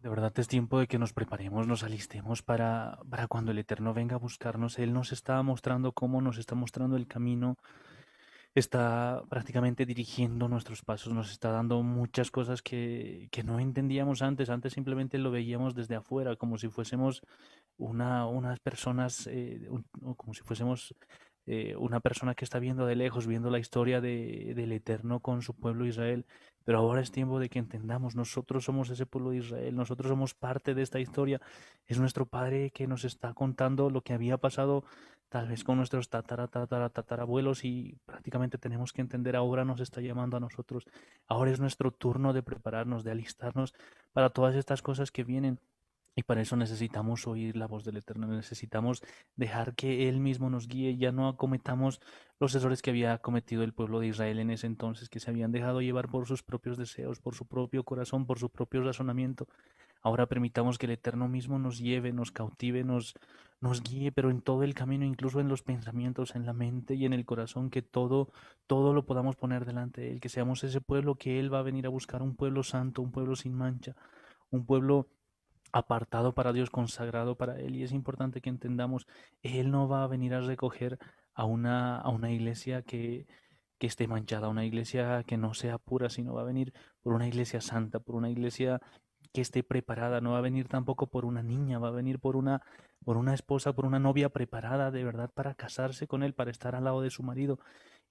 De verdad es tiempo de que nos preparemos, nos alistemos para cuando el Eterno venga a buscarnos. Él nos está mostrando cómo, nos está mostrando el camino, está prácticamente dirigiendo nuestros pasos, nos está dando muchas cosas que no entendíamos antes. Antes simplemente lo veíamos desde afuera, como si fuésemos unas personas, o como si fuésemos una persona que está viendo de lejos, viendo la historia del Eterno con su pueblo Israel. Pero ahora es tiempo de que entendamos, nosotros somos ese pueblo de Israel, nosotros somos parte de esta historia. Es nuestro Padre que nos está contando lo que había pasado tal vez con nuestros tatarabuelos, y prácticamente tenemos que entender, ahora nos está llamando a nosotros. Ahora es nuestro turno de prepararnos, de alistarnos para todas estas cosas que vienen. Y para eso necesitamos oír la voz del Eterno, necesitamos dejar que Él mismo nos guíe, ya no cometamos los errores que había cometido el pueblo de Israel en ese entonces, que se habían dejado llevar por sus propios deseos, por su propio corazón, por su propio razonamiento. Ahora permitamos que el Eterno mismo nos lleve, nos cautive, nos guíe, pero en todo el camino, incluso en los pensamientos, en la mente y en el corazón, que todo lo podamos poner delante de Él, que seamos ese pueblo que Él va a venir a buscar, un pueblo santo, un pueblo sin mancha, un pueblo apartado para Dios, consagrado para Él. Y es importante que entendamos, Él no va a venir a recoger a una iglesia que esté manchada, a una iglesia que no sea pura, sino va a venir por una iglesia santa, por una iglesia que esté preparada. No va a venir tampoco por una niña, va a venir por una esposa, por una novia preparada de verdad para casarse con Él, para estar al lado de su marido.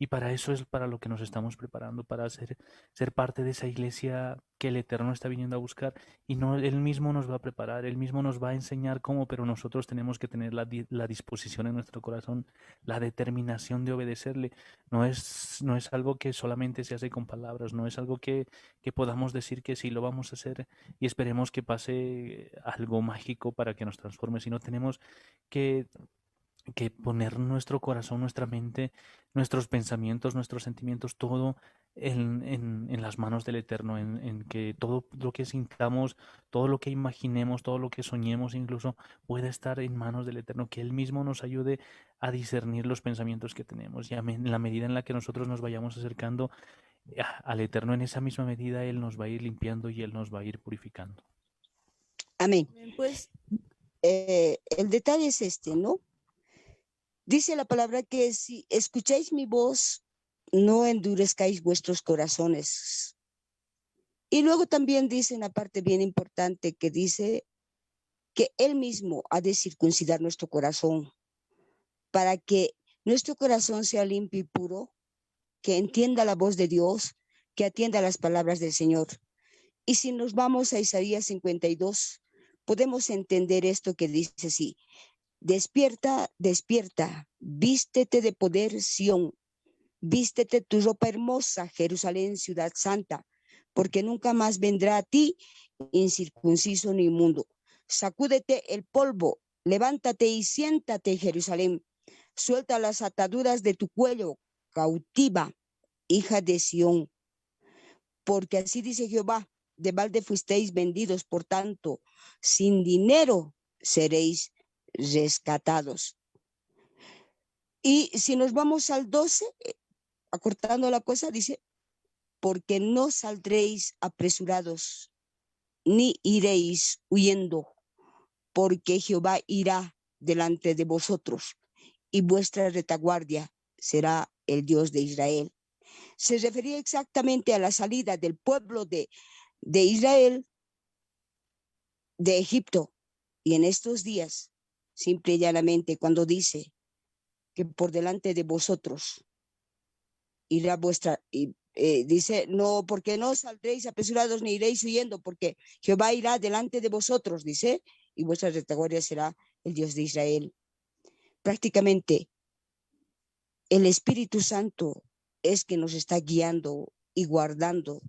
Y para eso es para lo que nos estamos preparando, para ser parte de esa iglesia que el Eterno está viniendo a buscar. Y no, Él mismo nos va a preparar, Él mismo nos va a enseñar cómo, pero nosotros tenemos que tener la disposición en nuestro corazón, la determinación de obedecerle. No es algo que solamente se hace con palabras, no es algo que podamos decir que sí lo vamos a hacer y esperemos que pase algo mágico para que nos transforme, sino tenemos que poner nuestro corazón, nuestra mente, nuestros pensamientos, nuestros sentimientos, todo en las manos del Eterno, en que todo lo que sintamos, todo lo que imaginemos, todo lo que soñemos incluso, pueda estar en manos del Eterno, que Él mismo nos ayude a discernir los pensamientos que tenemos. Y en la medida en la que nosotros nos vayamos acercando al Eterno, en esa misma medida Él nos va a ir limpiando y Él nos va a ir purificando. Amén. Pues El detalle es este, ¿no? Dice la palabra que si escucháis mi voz, no endurezcáis vuestros corazones, Y luego también dice una parte bien importante que dice que Él mismo ha de circuncidar nuestro corazón para que nuestro corazón sea limpio y puro, que entienda la voz de Dios, que atienda las palabras del Señor. Y si nos vamos a Isaías 52, podemos entender esto que dice así: despierta, despierta, vístete de poder, Sión, vístete tu ropa hermosa, Jerusalén, ciudad santa, porque nunca más vendrá a ti incircunciso ni inmundo. Sacúdete el polvo, levántate y siéntate, Jerusalén. Suelta las ataduras de tu cuello, cautiva, hija de Sión. Porque así dice Jehová: de balde fuisteis vendidos, por tanto, sin dinero seréis rescatados. Y si nos vamos al 12, acortando la cosa, dice: porque no saldréis apresurados, ni iréis huyendo, porque Jehová irá delante de vosotros, y vuestra retaguardia será el Dios de Israel. Se refería exactamente a la salida del pueblo de Israel de Egipto. Y en estos días, simple y llanamente, cuando dice que por delante de vosotros irá vuestra, dice, no, porque no saldréis apresurados ni iréis huyendo, porque Jehová irá delante de vosotros, dice, y vuestra retaguardia será el Dios de Israel. Prácticamente, el Espíritu Santo es que nos está guiando y guardando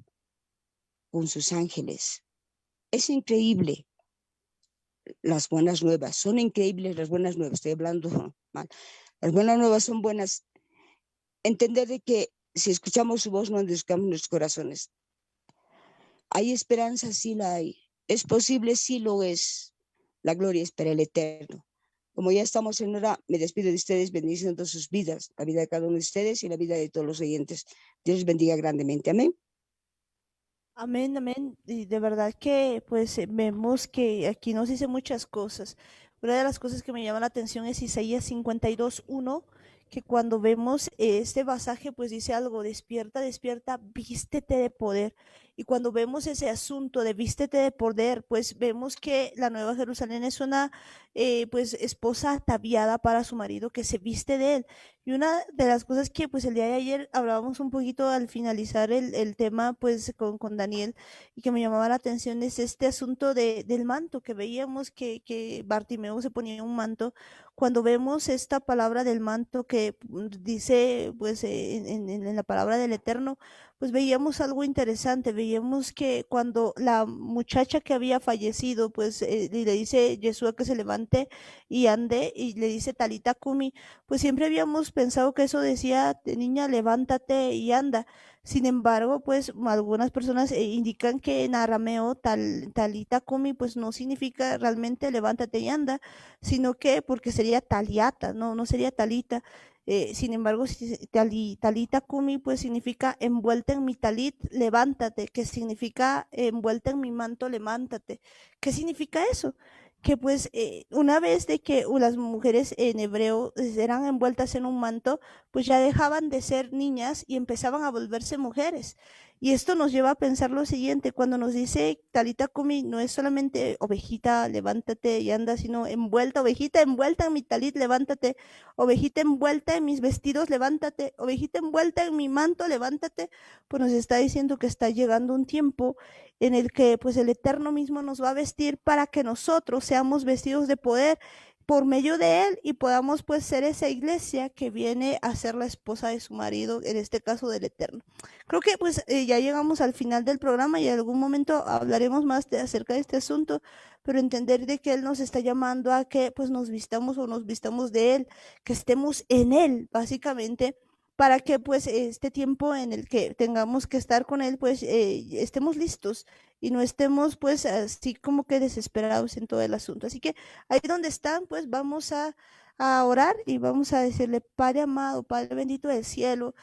con sus ángeles. Es increíble las buenas nuevas, son increíbles las buenas nuevas, estoy hablando mal. Las buenas nuevas son buenas. Entender de que si escuchamos su voz no endurezcamos nuestros corazones. ¿Hay esperanza? Sí la hay. ¿Es posible? Sí lo es. La gloria es para el eterno. Como ya estamos en hora, me despido de ustedes bendiciendo sus vidas, la vida de cada uno de ustedes y la vida de todos los oyentes. Dios les bendiga grandemente. Amén. Amén, amén. Y de verdad que pues vemos que aquí nos dice muchas cosas. Una de las cosas que me llama la atención es Isaías 52:1, que cuando vemos este pasaje pues dice algo: despierta, despierta, vístete de poder. Y cuando vemos ese asunto de vístete de poder, pues vemos que la Nueva Jerusalén es una pues esposa ataviada para su marido que se viste de él. Y una de las cosas que pues el día de ayer hablábamos un poquito al finalizar el tema pues con Daniel, y que me llamaba la atención, es este asunto del manto, que veíamos que Bartimeo se ponía un manto. Cuando vemos esta palabra del manto que dice pues en la palabra del Eterno, pues veíamos algo interesante. Veíamos que cuando la muchacha que había fallecido pues y le dice Yeshua que se levante y ande, y le dice Talita Kumi, pues siempre habíamos pensado que eso decía: niña, levántate y anda. Sin embargo, pues algunas personas indican que en arameo talita kumi pues no significa realmente levántate y anda, sino que porque sería taliata, no, no sería talita. Sin embargo, talita kumi pues significa envuelta en mi talit, levántate, que significa envuelta en mi manto, levántate. ¿Qué significa eso? Que pues una vez de que las mujeres en hebreo eran envueltas en un manto, pues ya dejaban de ser niñas y empezaban a volverse mujeres. Y esto nos lleva a pensar lo siguiente: cuando nos dice Talita Kumi, no es solamente ovejita, levántate y anda, sino envuelta, ovejita envuelta en mi talit, levántate, ovejita envuelta en mis vestidos, levántate, ovejita envuelta en mi manto, levántate. Pues nos está diciendo que está llegando un tiempo en el que pues el Eterno mismo nos va a vestir para que nosotros seamos vestidos de poder por medio de él, y podamos pues ser esa iglesia que viene a ser la esposa de su marido, en este caso del Eterno. Creo que pues ya llegamos al final del programa y en algún momento hablaremos más acerca de este asunto, pero entender de que él nos está llamando a que pues nos vistamos o nos vistamos de él, que estemos en él, básicamente, para que pues este tiempo en el que tengamos que estar con él, pues estemos listos y no estemos pues así como que desesperados en todo el asunto. Así que ahí donde están, pues vamos a orar y vamos a decirle: Padre amado, Padre bendito del cielo,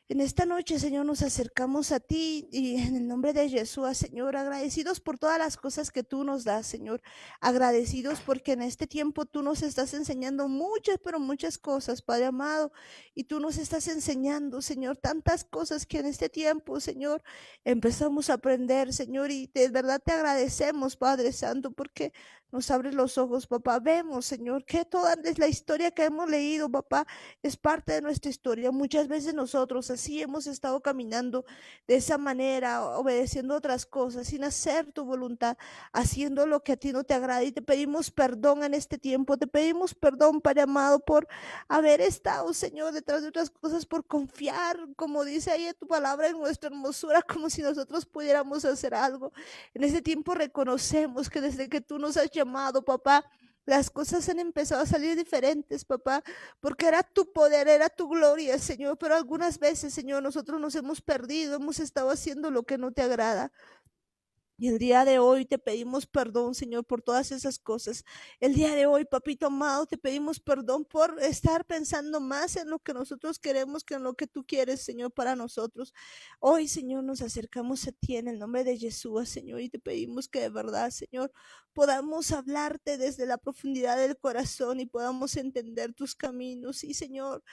En esta noche, Señor, nos acercamos a ti y en el nombre de Jesús, Señor, agradecidos por todas las cosas que tú nos das, Señor. Agradecidos porque en este tiempo tú nos estás enseñando muchas, pero muchas cosas, Padre amado. Y tú nos estás enseñando, Señor, tantas cosas que en este tiempo, Señor, empezamos a aprender, Señor. Y de verdad te agradecemos, Padre Santo, porque nos abres los ojos, papá. Vemos, Señor, que toda la historia que hemos leído, papá, es parte de nuestra historia. Muchas veces nosotros así hemos estado caminando de esa manera, obedeciendo otras cosas, sin hacer tu voluntad, haciendo lo que a ti no te agrada. Y te pedimos perdón en este tiempo. Te pedimos perdón, Padre amado, por haber estado, Señor, detrás de otras cosas, por confiar, como dice ahí en tu palabra, en nuestra hermosura, como si nosotros pudiéramos hacer algo. En este tiempo reconocemos que desde que tú nos has llamado, papá, las cosas han empezado a salir diferentes, papá, porque era tu poder, era tu gloria, Señor, pero algunas veces, Señor, nosotros nos hemos perdido, hemos estado haciendo lo que no te agrada. Y el día de hoy te pedimos perdón, Señor, por todas esas cosas. El día de hoy, papito amado, te pedimos perdón por estar pensando más en lo que nosotros queremos que en lo que tú quieres, Señor, para nosotros. Hoy, Señor, nos acercamos a ti en el nombre de Jesús, Señor, y te pedimos que de verdad, Señor, podamos hablarte desde la profundidad del corazón y podamos entender tus caminos. Y, Señor,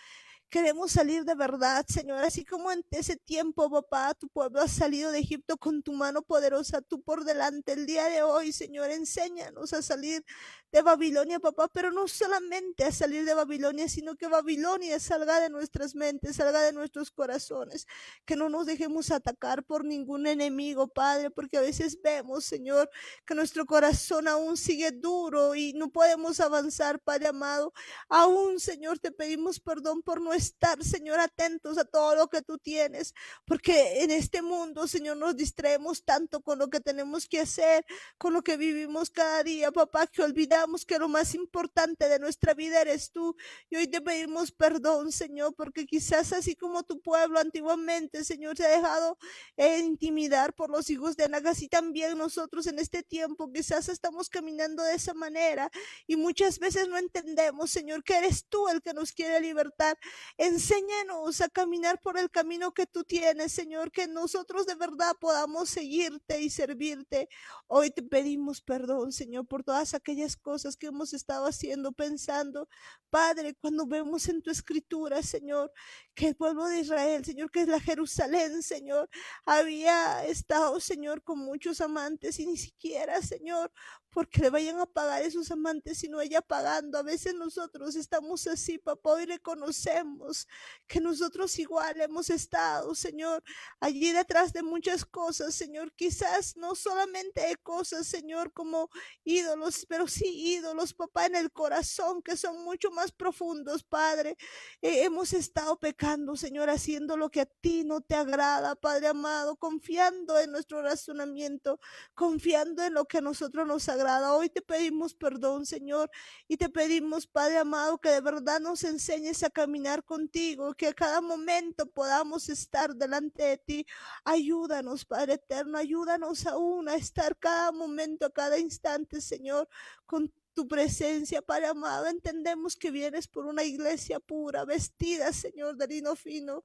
queremos salir de verdad, Señor, así como en ese tiempo, papá, tu pueblo ha salido de Egipto con tu mano poderosa, tú por delante. El día de hoy, Señor, enséñanos a salir de Babilonia, papá, pero no solamente a salir de Babilonia, sino que Babilonia salga de nuestras mentes, salga de nuestros corazones, que no nos dejemos atacar por ningún enemigo, Padre, porque a veces vemos, Señor, que nuestro corazón aún sigue duro y no podemos avanzar, Padre amado. Aún, Señor, te pedimos perdón por no estar, Señor, atentos a todo lo que tú tienes, porque en este mundo, Señor, nos distraemos tanto con lo que tenemos que hacer, con lo que vivimos cada día, papá, que olvidamos que lo más importante de nuestra vida eres tú. Y hoy te pedimos perdón, Señor, porque quizás así como tu pueblo antiguamente, Señor, se ha dejado intimidar por los hijos de Anac, así también nosotros en este tiempo quizás estamos caminando de esa manera y muchas veces no entendemos, Señor, que eres tú el que nos quiere libertar. Enséñanos a caminar por el camino que tú tienes, Señor, que nosotros de verdad podamos seguirte y servirte. Hoy te pedimos perdón, Señor, por todas aquellas cosas que hemos estado haciendo, pensando. Padre, cuando vemos en tu escritura, Señor, que el pueblo de Israel, Señor, que es la Jerusalén, Señor, había estado, Señor, con muchos amantes y ni siquiera, Señor, porque le vayan a pagar esos amantes, sino ella pagando. A veces nosotros estamos así, papá, y reconocemos que nosotros igual hemos estado, Señor, allí detrás de muchas cosas, Señor, quizás no solamente de cosas, Señor, como ídolos, pero sí ídolos, papá, en el corazón, que son mucho más profundos, Padre. Hemos estado pecando, Señor, haciendo lo que a ti no te agrada, Padre amado, confiando en nuestro razonamiento, confiando en lo que a nosotros nos agrada. Hoy te pedimos perdón, Señor, y te pedimos, Padre amado, que de verdad nos enseñes a caminar contigo, que a cada momento podamos estar delante de ti. Ayúdanos, Padre eterno, ayúdanos aún a estar cada momento, cada instante, Señor, con tu presencia, Padre amado. Entendemos que vienes por una iglesia pura, vestida, Señor, de lino fino.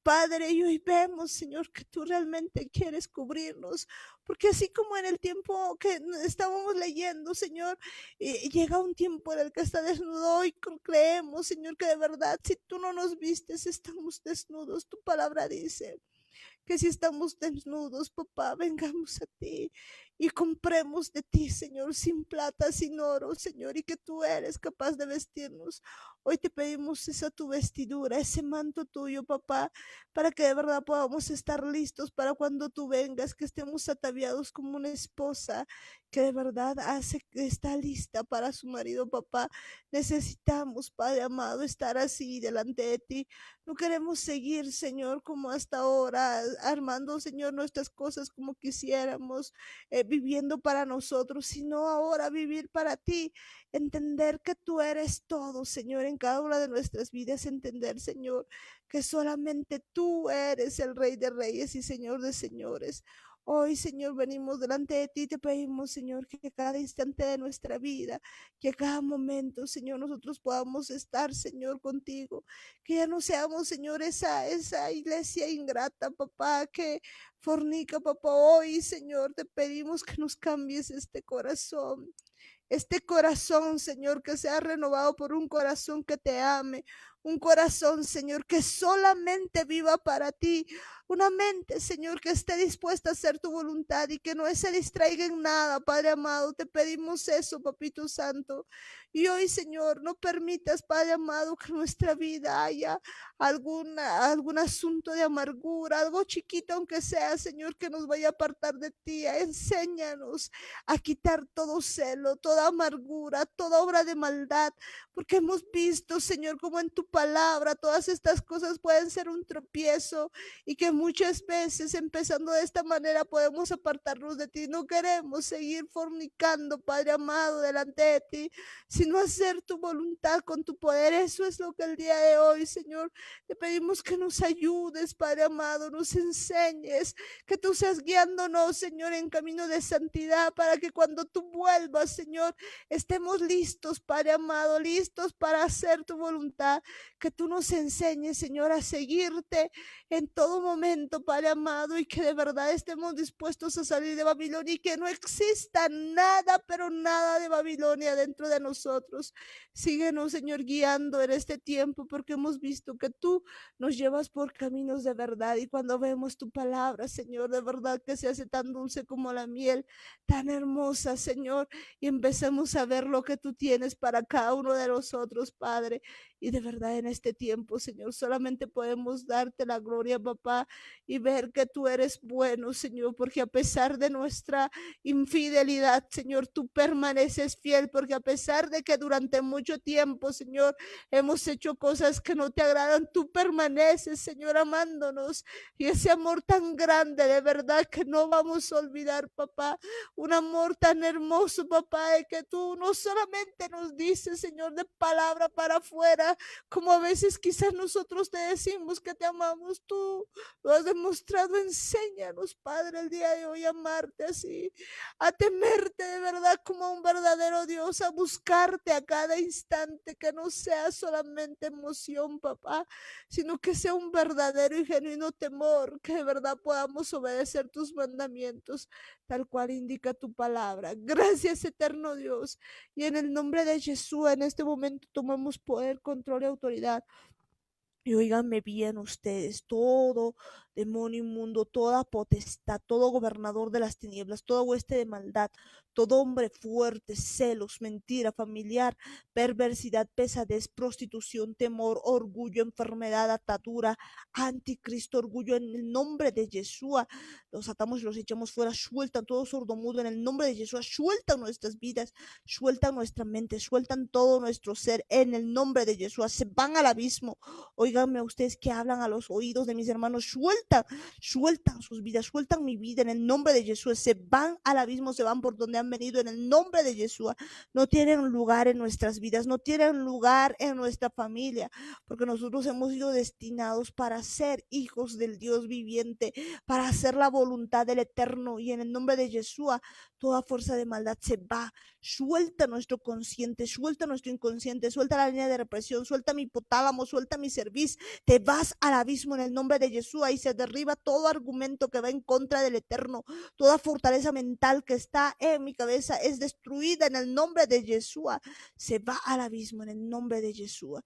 Padre, y hoy vemos, Señor, que tú realmente quieres cubrirnos, porque así como en el tiempo que estábamos leyendo, Señor, llega un tiempo en el que está desnudo y creemos, Señor, que de verdad, si tú no nos vistes, estamos desnudos. Tu palabra dice que si estamos desnudos, papá, vengamos a ti y compremos de ti, Señor, sin plata, sin oro, Señor, y que tú eres capaz de vestirnos. Hoy te pedimos esa tu vestidura, ese manto tuyo, papá, para que de verdad podamos estar listos para cuando tú vengas, que estemos ataviados como una esposa que de verdad hace que está lista para su marido, papá. Necesitamos, Padre amado, estar así delante de ti. No queremos seguir, Señor, como hasta ahora, armando, Señor, nuestras cosas como quisiéramos, viviendo para nosotros, sino ahora vivir para ti, entender que tú eres todo, Señor, en cada una de nuestras vidas, entender, Señor, que solamente tú eres el Rey de Reyes y Señor de Señores. Hoy, Señor, venimos delante de ti, te pedimos, Señor, que cada instante de nuestra vida, que cada momento, Señor, nosotros podamos estar, Señor, contigo, que ya no seamos, Señor, esa iglesia ingrata, papá, que fornica, papá. Hoy, Señor, te pedimos que nos cambies este corazón, Señor, que sea renovado por un corazón que te ame, un corazón, Señor, que solamente viva para ti, una mente, Señor, que esté dispuesta a hacer tu voluntad y que no se distraiga en nada, Padre amado. Te pedimos eso, Papito Santo. Y hoy, Señor, no permitas, Padre amado, que en nuestra vida haya algún asunto de amargura, algo chiquito aunque sea, Señor, que nos vaya a apartar de ti. Enséñanos a quitar todo celo, toda amargura, toda obra de maldad, porque hemos visto, Señor, como en tu palabra todas estas cosas pueden ser un tropiezo y que muchas veces, empezando de esta manera, podemos apartarnos de ti. No queremos seguir fornicando, Padre amado, delante de ti, sino hacer tu voluntad con tu poder. Eso es lo que el día de hoy, Señor, te pedimos que nos ayudes, Padre amado, nos enseñes, que tú seas guiándonos, Señor, en camino de santidad, para que cuando tú vuelvas, Señor, estemos listos, Padre amado, listos para hacer tu voluntad. Que tú nos enseñes, Señor, a seguirte en todo momento, Padre amado, y que de verdad estemos dispuestos a salir de Babilonia y que no exista nada, pero nada de Babilonia dentro de nosotros. Síguenos, Señor, guiando en este tiempo, porque hemos visto que tú nos llevas por caminos de verdad, y cuando vemos tu palabra, Señor, de verdad que se hace tan dulce como la miel, tan hermosa, Señor, y empecemos a ver lo que tú tienes para cada uno de nosotros, Padre. Y de verdad en este tiempo, Señor, solamente podemos darte la gloria, papá, y ver que tú eres bueno, Señor, porque a pesar de nuestra infidelidad, Señor, tú permaneces fiel, porque a pesar de que durante mucho tiempo, Señor, hemos hecho cosas que no te agradan, tú permaneces, Señor, amándonos. Y ese amor tan grande, de verdad que no vamos a olvidar, papá. Un amor tan hermoso, papá, de que tú no solamente nos dices, Señor, de palabra para afuera, como a veces quizás nosotros te decimos que te amamos. Tú lo has demostrado. Enséñanos, Padre, el día de hoy a amarte así, a temerte de verdad como un verdadero Dios, a buscarte a cada instante, que no sea solamente emoción, papá, sino que sea un verdadero y genuino temor, que de verdad podamos obedecer tus mandamientos, tal cual indica tu palabra. Gracias, eterno Dios. Y en el nombre de Jesús, en este momento tomamos poder, control y autoridad. Y óiganme bien ustedes, todo demonio inmundo, toda potestad, todo gobernador de las tinieblas, todo hueste de maldad, todo hombre fuerte, celos, mentira, familiar, perversidad, pesadez, prostitución, temor, orgullo, enfermedad, atadura, anticristo, orgullo, en el nombre de Yeshua, los atamos y los echamos fuera. Sueltan todo sordomudo en el nombre de Yeshua, sueltan nuestras vidas, sueltan nuestra mente, sueltan todo nuestro ser en el nombre de Yeshua. Se van al abismo. Óiganme a ustedes que hablan a los oídos de mis hermanos, sueltan sus vidas, sueltan mi vida en el nombre de Jesús. Se van al abismo, se van por donde han venido en el nombre de Jesús. No tienen lugar en nuestras vidas, no tienen lugar en nuestra familia, porque nosotros hemos sido destinados para ser hijos del Dios viviente, para hacer la voluntad del Eterno. Y en el nombre de Jesús, toda fuerza de maldad se va. Suelta nuestro consciente, suelta nuestro inconsciente, suelta la línea de represión, suelta mi hipotálamo, suelta mi cerviz. Te vas al abismo en el nombre de Jesús, y se derriba todo argumento que va en contra del Eterno. Toda fortaleza mental que está en mi cabeza es destruida en el nombre de Jesús. Se va al abismo en el nombre de Jesús.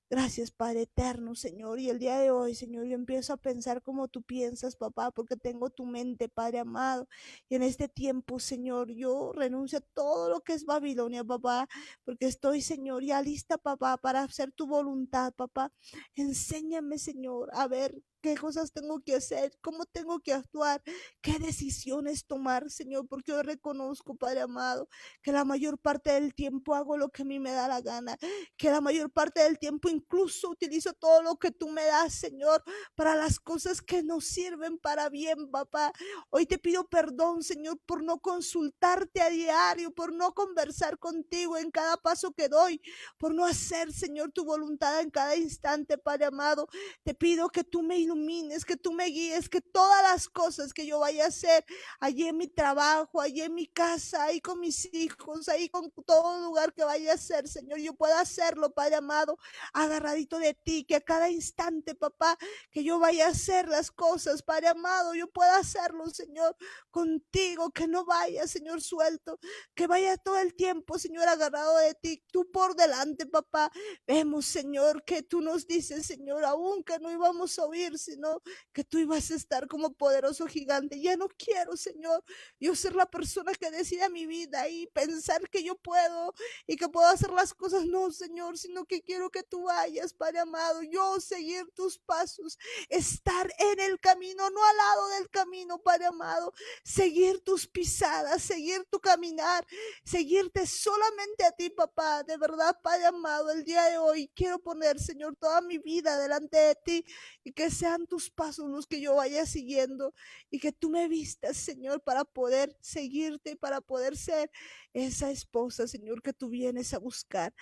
Gracias, Padre eterno, Señor. Y el día de hoy, Señor, yo empiezo a pensar como tú piensas, papá, porque tengo tu mente, Padre amado. Y en este tiempo, Señor, yo renuncio a todo lo que es Babilonia, papá, porque estoy, Señor, ya lista, papá, para hacer tu voluntad, papá. Enséñame, Señor, a ver qué cosas tengo que hacer, cómo tengo que actuar, qué decisiones tomar, Señor, porque yo reconozco, Padre amado, que la mayor parte del tiempo hago lo que a mí me da la gana, que la mayor parte del tiempo incluso utilizo todo lo que tú me das, Señor, para las cosas que nos sirven para bien, papá. Hoy te pido perdón, Señor, por no consultarte a diario, por no conversar contigo en cada paso que doy, por no hacer, Señor, tu voluntad en cada instante, Padre amado. Te pido que tú me ilumines, que tú me guíes, que todas las cosas que yo vaya a hacer allí en mi trabajo, allí en mi casa, ahí con mis hijos, ahí con todo lugar que vaya a hacer, Señor, yo pueda hacerlo, Padre amado, agarradito de ti, que a cada instante, papá, que yo vaya a hacer las cosas, Padre amado, yo pueda hacerlo, Señor, contigo, que no vaya, Señor, suelto, que vaya todo el tiempo, Señor, agarrado de ti, tú por delante, papá. Vemos, Señor, que tú nos dices, Señor, aún que no íbamos a oír, sino que tú ibas a estar como poderoso gigante. Ya no quiero, Señor, yo ser la persona que decida mi vida y pensar que yo puedo y que puedo hacer las cosas. No, Señor, sino que quiero que tú vayas, Padre amado, yo seguir tus pasos, estar en el camino, no al lado del camino, Padre amado, seguir tus pisadas, seguir tu caminar, seguirte solamente a ti, papá. De verdad, Padre amado, el día de hoy quiero poner, Señor, toda mi vida delante de ti y que sean tus pasos los que yo vaya siguiendo y que tú me vistas, Señor, para poder seguirte y para poder ser esa esposa, Señor, que tú vienes a buscar.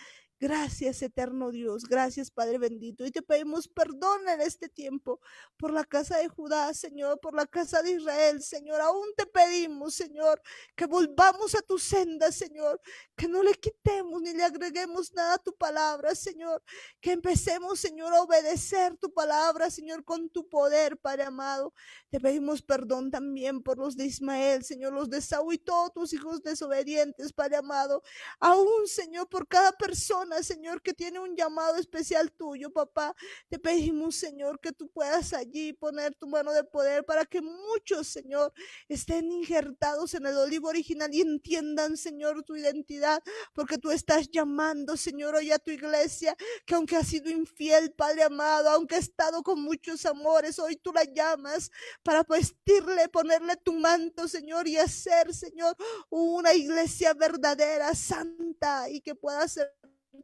Gracias, eterno Dios. Gracias, Padre bendito. Y te pedimos perdón en este tiempo por la casa de Judá, Señor, por la casa de Israel, Señor. Aún te pedimos, Señor, que volvamos a tu senda, Señor, que no le quitemos ni le agreguemos nada a tu palabra, Señor, que empecemos, Señor, a obedecer tu palabra, Señor, con tu poder, Padre amado. Te pedimos perdón también por los de Ismael, Señor, los de Saúl y todos tus hijos desobedientes, Padre amado. Aún, Señor, por cada persona, Señor, que tiene un llamado especial tuyo, papá. Te pedimos, Señor, que tú puedas allí poner tu mano de poder para que muchos, Señor, estén injertados en el olivo original y entiendan, Señor, tu identidad, porque tú estás llamando, Señor, hoy a tu iglesia, que aunque ha sido infiel, Padre amado, aunque ha estado con muchos amores, hoy tú la llamas para vestirle, ponerle tu manto, Señor, y hacer, Señor, una iglesia verdadera, santa, y que pueda ser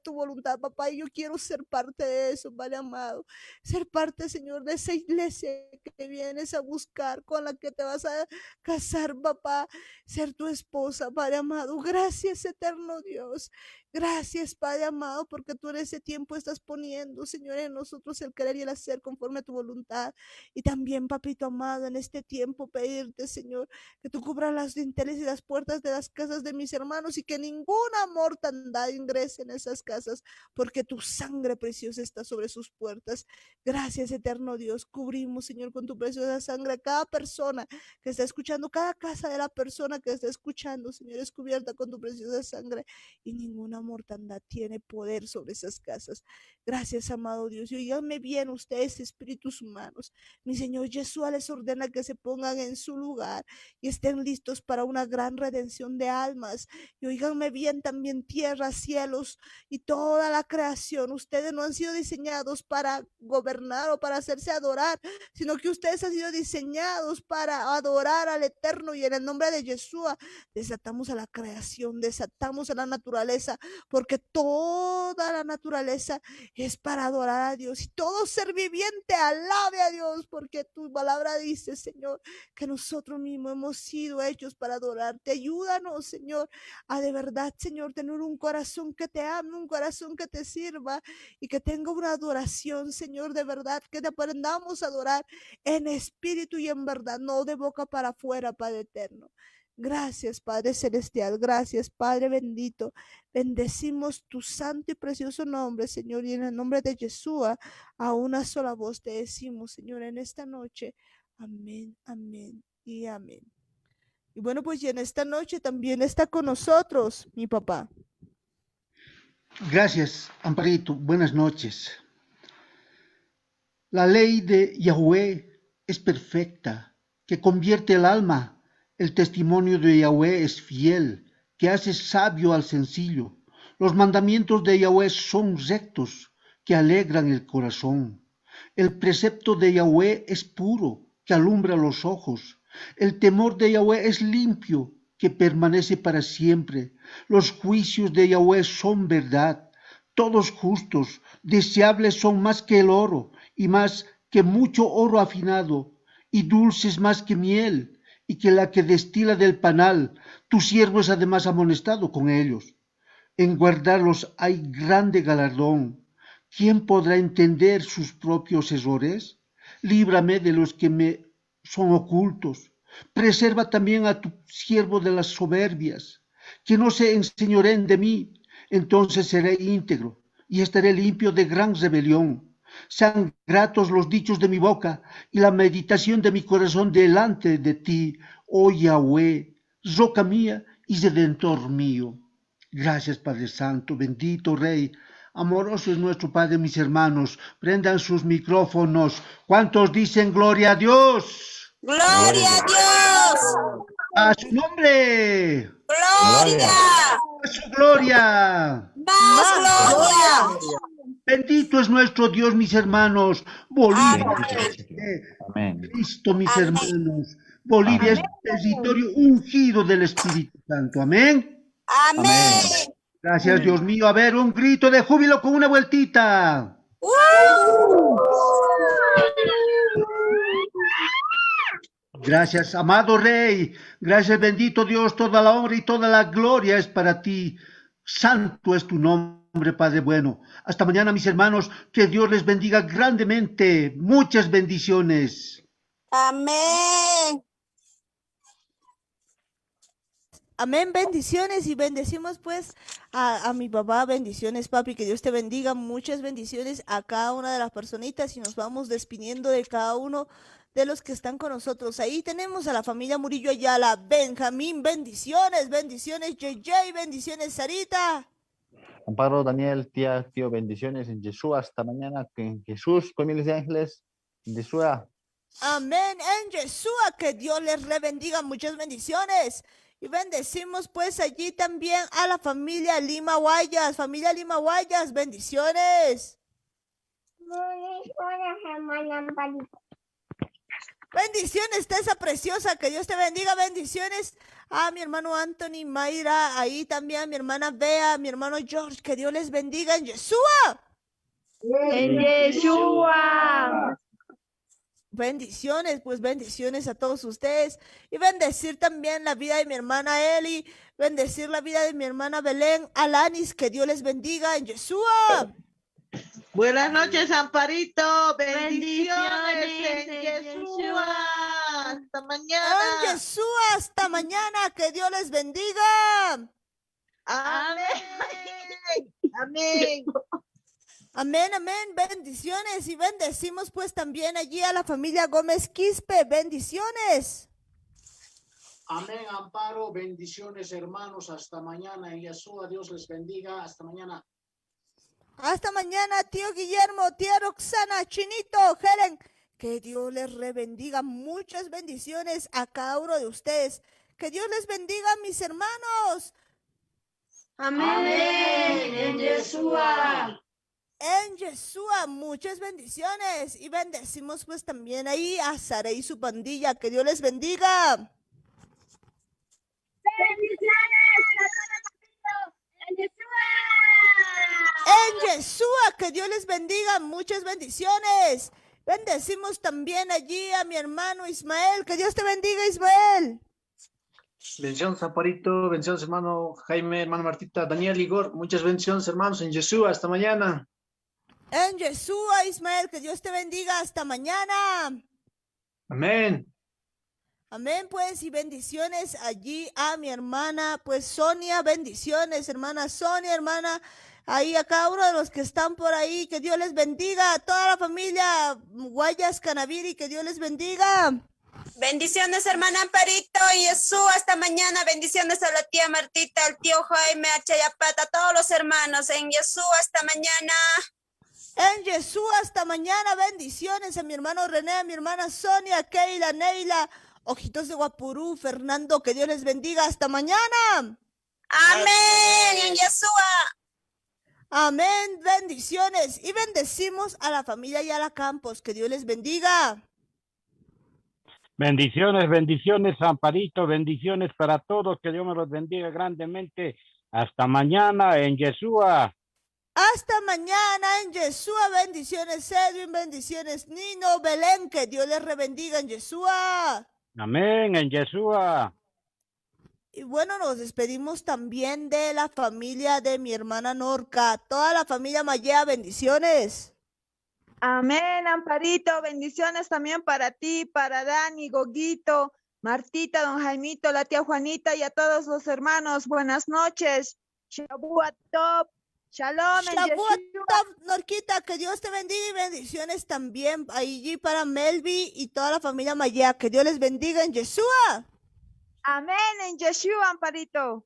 tu voluntad, papá. Y yo quiero ser parte de eso, Padre amado, ser parte, Señor, de esa iglesia que vienes a buscar, con la que te vas a casar, papá, ser tu esposa, Padre amado. Gracias, eterno Dios. Gracias, Padre amado, porque tú en ese tiempo estás poniendo, Señor, en nosotros el querer y el hacer conforme a tu voluntad. Y también, papito amado, en este tiempo pedirte, Señor, que tú cubras las dinteles y las puertas de las casas de mis hermanos y que ninguna mortandad ingrese en esas casas, porque tu sangre preciosa está sobre sus puertas. Gracias, eterno Dios. Cubrimos, Señor, con tu preciosa sangre a cada persona que está escuchando, cada casa de la persona que está escuchando, Señor, es cubierta con tu preciosa sangre y ninguna mortandad tiene poder sobre esas casas. Gracias, amado Dios. Y oíganme bien ustedes, espíritus humanos. Mi Señor Jesús les ordena que se pongan en su lugar y estén listos para una gran redención de almas. Y oíganme bien también tierra, cielos y toda la creación. Ustedes no han sido diseñados para gobernar o para hacerse adorar, sino que ustedes han sido diseñados para adorar al Eterno. Y en el nombre de Jesús desatamos a la creación, desatamos a la naturaleza, porque toda la naturaleza es para adorar a Dios y todo ser viviente alabe a Dios, porque tu palabra dice, Señor, que nosotros mismos hemos sido hechos para adorarte. Ayúdanos, Señor, a de verdad, Señor, tener un corazón que te ame, un corazón que te sirva y que tenga una adoración, Señor, de verdad, que te aprendamos a adorar en espíritu y en verdad, no de boca para afuera, Padre eterno. Gracias, Padre celestial. Gracias, Padre bendito. Bendecimos tu santo y precioso nombre, Señor, y en el nombre de Jesús, a una sola voz te decimos, Señor, en esta noche. Amén, amén y amén. Y bueno, pues y en esta noche también está con nosotros mi papá. Gracias, Amparito. Buenas noches. La ley de Yahweh es perfecta, que convierte el alma. El testimonio de Yahweh es fiel, que hace sabio al sencillo. Los mandamientos de Yahweh son rectos, que alegran el corazón. El precepto de Yahweh es puro, que alumbra los ojos. El temor de Yahweh es limpio, que permanece para siempre. Los juicios de Yahweh son verdad, todos justos. Deseables son más que el oro, y más que mucho oro afinado, y dulces más que miel, y que la que destila del panal. Tu siervo es además amonestado con ellos. En guardarlos hay grande galardón. ¿Quién podrá entender sus propios errores? líbrame de los que me son ocultos. Preserva también a tu siervo de las soberbias, que no se enseñoreen de mí, entonces seré íntegro y estaré limpio de gran rebelión. Sean gratos los dichos de mi boca y la meditación de mi corazón delante de ti, oh Yahweh, roca mía y redentor mío. Gracias, Padre Santo, bendito Rey. Amoroso es nuestro Padre, mis hermanos. Prendan sus micrófonos. ¿Cuántos dicen gloria a Dios? ¡Gloria a Dios! A su nombre. ¡Gloria! A su gloria. ¡Más gloria! Bendito es nuestro Dios, mis hermanos. Bolivia, Amén. Cristo, mis Amén. hermanos. Bolivia es un territorio ungido del Espíritu Santo. Amén. Amén. Gracias, Dios mío. A ver, un grito de júbilo con una vueltita. Gracias, amado Rey. Gracias, bendito Dios. Toda la honra y toda la gloria es para ti. Santo es tu nombre, Padre bueno. Hasta mañana, mis hermanos. Que Dios les bendiga grandemente. Muchas bendiciones. Amén. Amén, bendiciones y bendecimos pues a mi papá, bendiciones papi, que Dios te bendiga, muchas bendiciones a cada una de las personitas y nos vamos despidiendo de cada uno de los que están con nosotros. Ahí tenemos a la familia Murillo Ayala, Benjamín, bendiciones, bendiciones JJ, bendiciones Sarita. Amparo, Daniel, tía, tío, bendiciones en Jesús. Hasta mañana. En Jesús, con miles de ángeles. En Jesús. Amén, en Yeshua, que Dios les rebendiga, muchas bendiciones. Y bendecimos pues allí también a la familia Lima Guayas, bendiciones. Bendiciones, Tessa preciosa, que Dios te bendiga, bendiciones a mi hermano Anthony, Mayra, ahí también a mi hermana Bea, a mi hermano George, que Dios les bendiga en Yeshua. En Yeshua. Bendiciones, pues bendiciones a todos ustedes y bendecir también la vida de mi hermana Eli, bendecir la vida de mi hermana Belén, Alanis, que Dios les bendiga en Yeshua. Buenas noches, Amparito. Bendiciones en Yeshua. Hasta mañana. En Yeshua, hasta mañana, que Dios les bendiga. Amén. Amén. Amén, amén, bendiciones y bendecimos pues también allí a la familia Gómez Quispe, bendiciones. Amén, Amparo, bendiciones hermanos, hasta mañana en Yeshua, Dios les bendiga, hasta mañana. Hasta mañana, tío Guillermo, tía Roxana, Chinito, Helen, que Dios les rebendiga, muchas bendiciones a cada uno de ustedes, que Dios les bendiga mis hermanos. Amén. En Yeshua. En Yeshua, muchas bendiciones y bendecimos pues también ahí a Sara y su pandilla, que Dios les bendiga. En Yeshua. En Yeshua, que Dios les bendiga, muchas bendiciones. Bendecimos también allí a mi hermano Ismael, que Dios te bendiga Ismael. Bendiciones, Amparito, bendiciones, hermano Jaime, hermano Martita, Daniel, Igor, muchas bendiciones, hermanos, en Yeshua, hasta mañana. En Yeshua, Ismael, que Dios te bendiga, hasta mañana. Amén. Amén, pues, y bendiciones allí a mi hermana, pues, Sonia, bendiciones, hermana Sonia, hermana, ahí a cada uno de los que están por ahí, que Dios les bendiga, a toda la familia Guayas Canaviri, que Dios les bendiga. Bendiciones, hermana Amparito y Jesús, hasta mañana. Bendiciones a la tía Martita, al tío Jaime, a Chayapata, a todos los hermanos. En Jesús, hasta mañana. En Jesús, hasta mañana. Bendiciones a mi hermano René, a mi hermana Sonia, Keila, Neila, Ojitos de Guapurú, Fernando, que Dios les bendiga. Hasta mañana. Amén. En Yeshua. Amén. Bendiciones. Y bendecimos a la familia Ayala Campos. Que Dios les bendiga. Bendiciones, bendiciones, Amparito, bendiciones para todos, que Dios me los bendiga grandemente. Hasta mañana en Yeshua. Hasta mañana en Yeshua. Bendiciones, Edwin, bendiciones, Nino, Belén, que Dios les rebendiga en Yeshua. Amén, en Yeshua. Y bueno, nos despedimos también de la familia de mi hermana Norca, toda la familia Maya, bendiciones. Amén, Amparito. Bendiciones también para ti, para Dani, Goguito, Martita, don Jaimito, la tía Juanita y a todos los hermanos. Buenas noches. Shabbat Tov. Shalom. en Shavuot Yeshua. Tov, Norquita, que Dios te bendiga y bendiciones también allí para Melvi y toda la familia Maya. Que Dios les bendiga en Yeshua. Amén, en Yeshua, Amparito.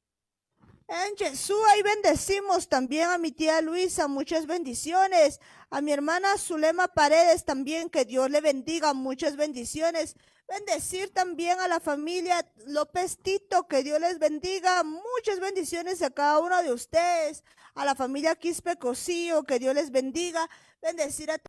En Yeshua y bendecimos también a mi tía Luisa, muchas bendiciones. A mi hermana Zulema Paredes también, que Dios le bendiga, muchas bendiciones. Bendecir también a la familia López Tito, que Dios les bendiga, muchas bendiciones a cada uno de ustedes. A la familia Quispe Cosío, que Dios les bendiga. Bendecir a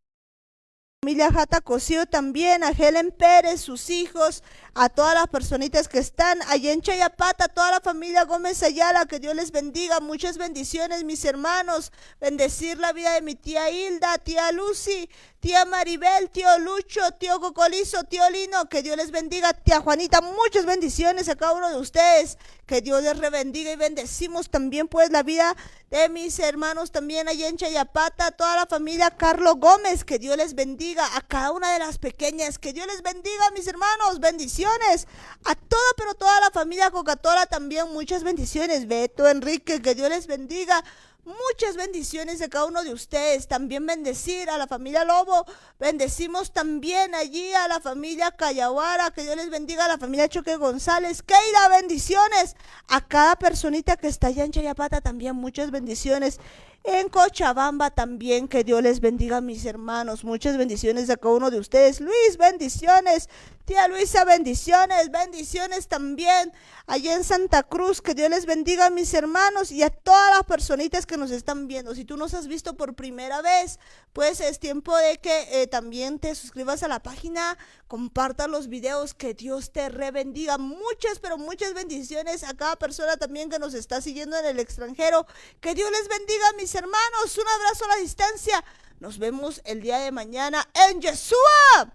familia Jata Cosío también, a Helen Pérez, sus hijos, a todas las personitas que están allá en Chayapata, toda la familia Gómez Ayala, que Dios les bendiga, muchas bendiciones, mis hermanos. Bendecir la vida de mi tía Hilda, tía Lucy, tía Maribel, tío Lucho, tío Cocolizo, tío Lino, que Dios les bendiga, tía Juanita, muchas bendiciones a cada uno de ustedes, que Dios les rebendiga y bendecimos también pues la vida de mis hermanos también allá en Chayapata, toda la familia Carlos Gómez, que Dios les bendiga, a cada una de las pequeñas, que Dios les bendiga, mis hermanos, bendiciones, a toda, pero toda la familia Coca-Cola también, muchas bendiciones, Beto, Enrique, que Dios les bendiga. Muchas bendiciones a cada uno de ustedes. También bendecir a la familia Lobo. Bendecimos también allí a la familia Cayaguara. Que Dios les bendiga a la familia Choque González. Keira, bendiciones. A cada personita que está allá en Chayapata también muchas bendiciones. En Cochabamba también, que Dios les bendiga, mis hermanos. Muchas bendiciones a cada uno de ustedes. Luis, bendiciones. Tía Luisa, bendiciones. Bendiciones también allá en Santa Cruz. Que Dios les bendiga, mis hermanos, y a todas las personitas que nos están viendo. Si tú nos has visto por primera vez, pues es tiempo de que también te suscribas a la página, compartas los videos. Que Dios te rebendiga. Muchas, pero muchas bendiciones a cada persona también que nos está siguiendo en el extranjero. Que Dios les bendiga, mis hermanos. Un abrazo a la distancia. Nos vemos el día de mañana en Yeshua.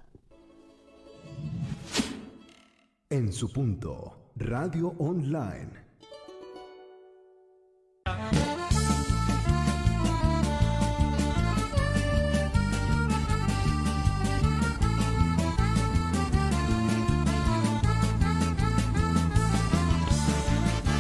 En su punto, Radio Online.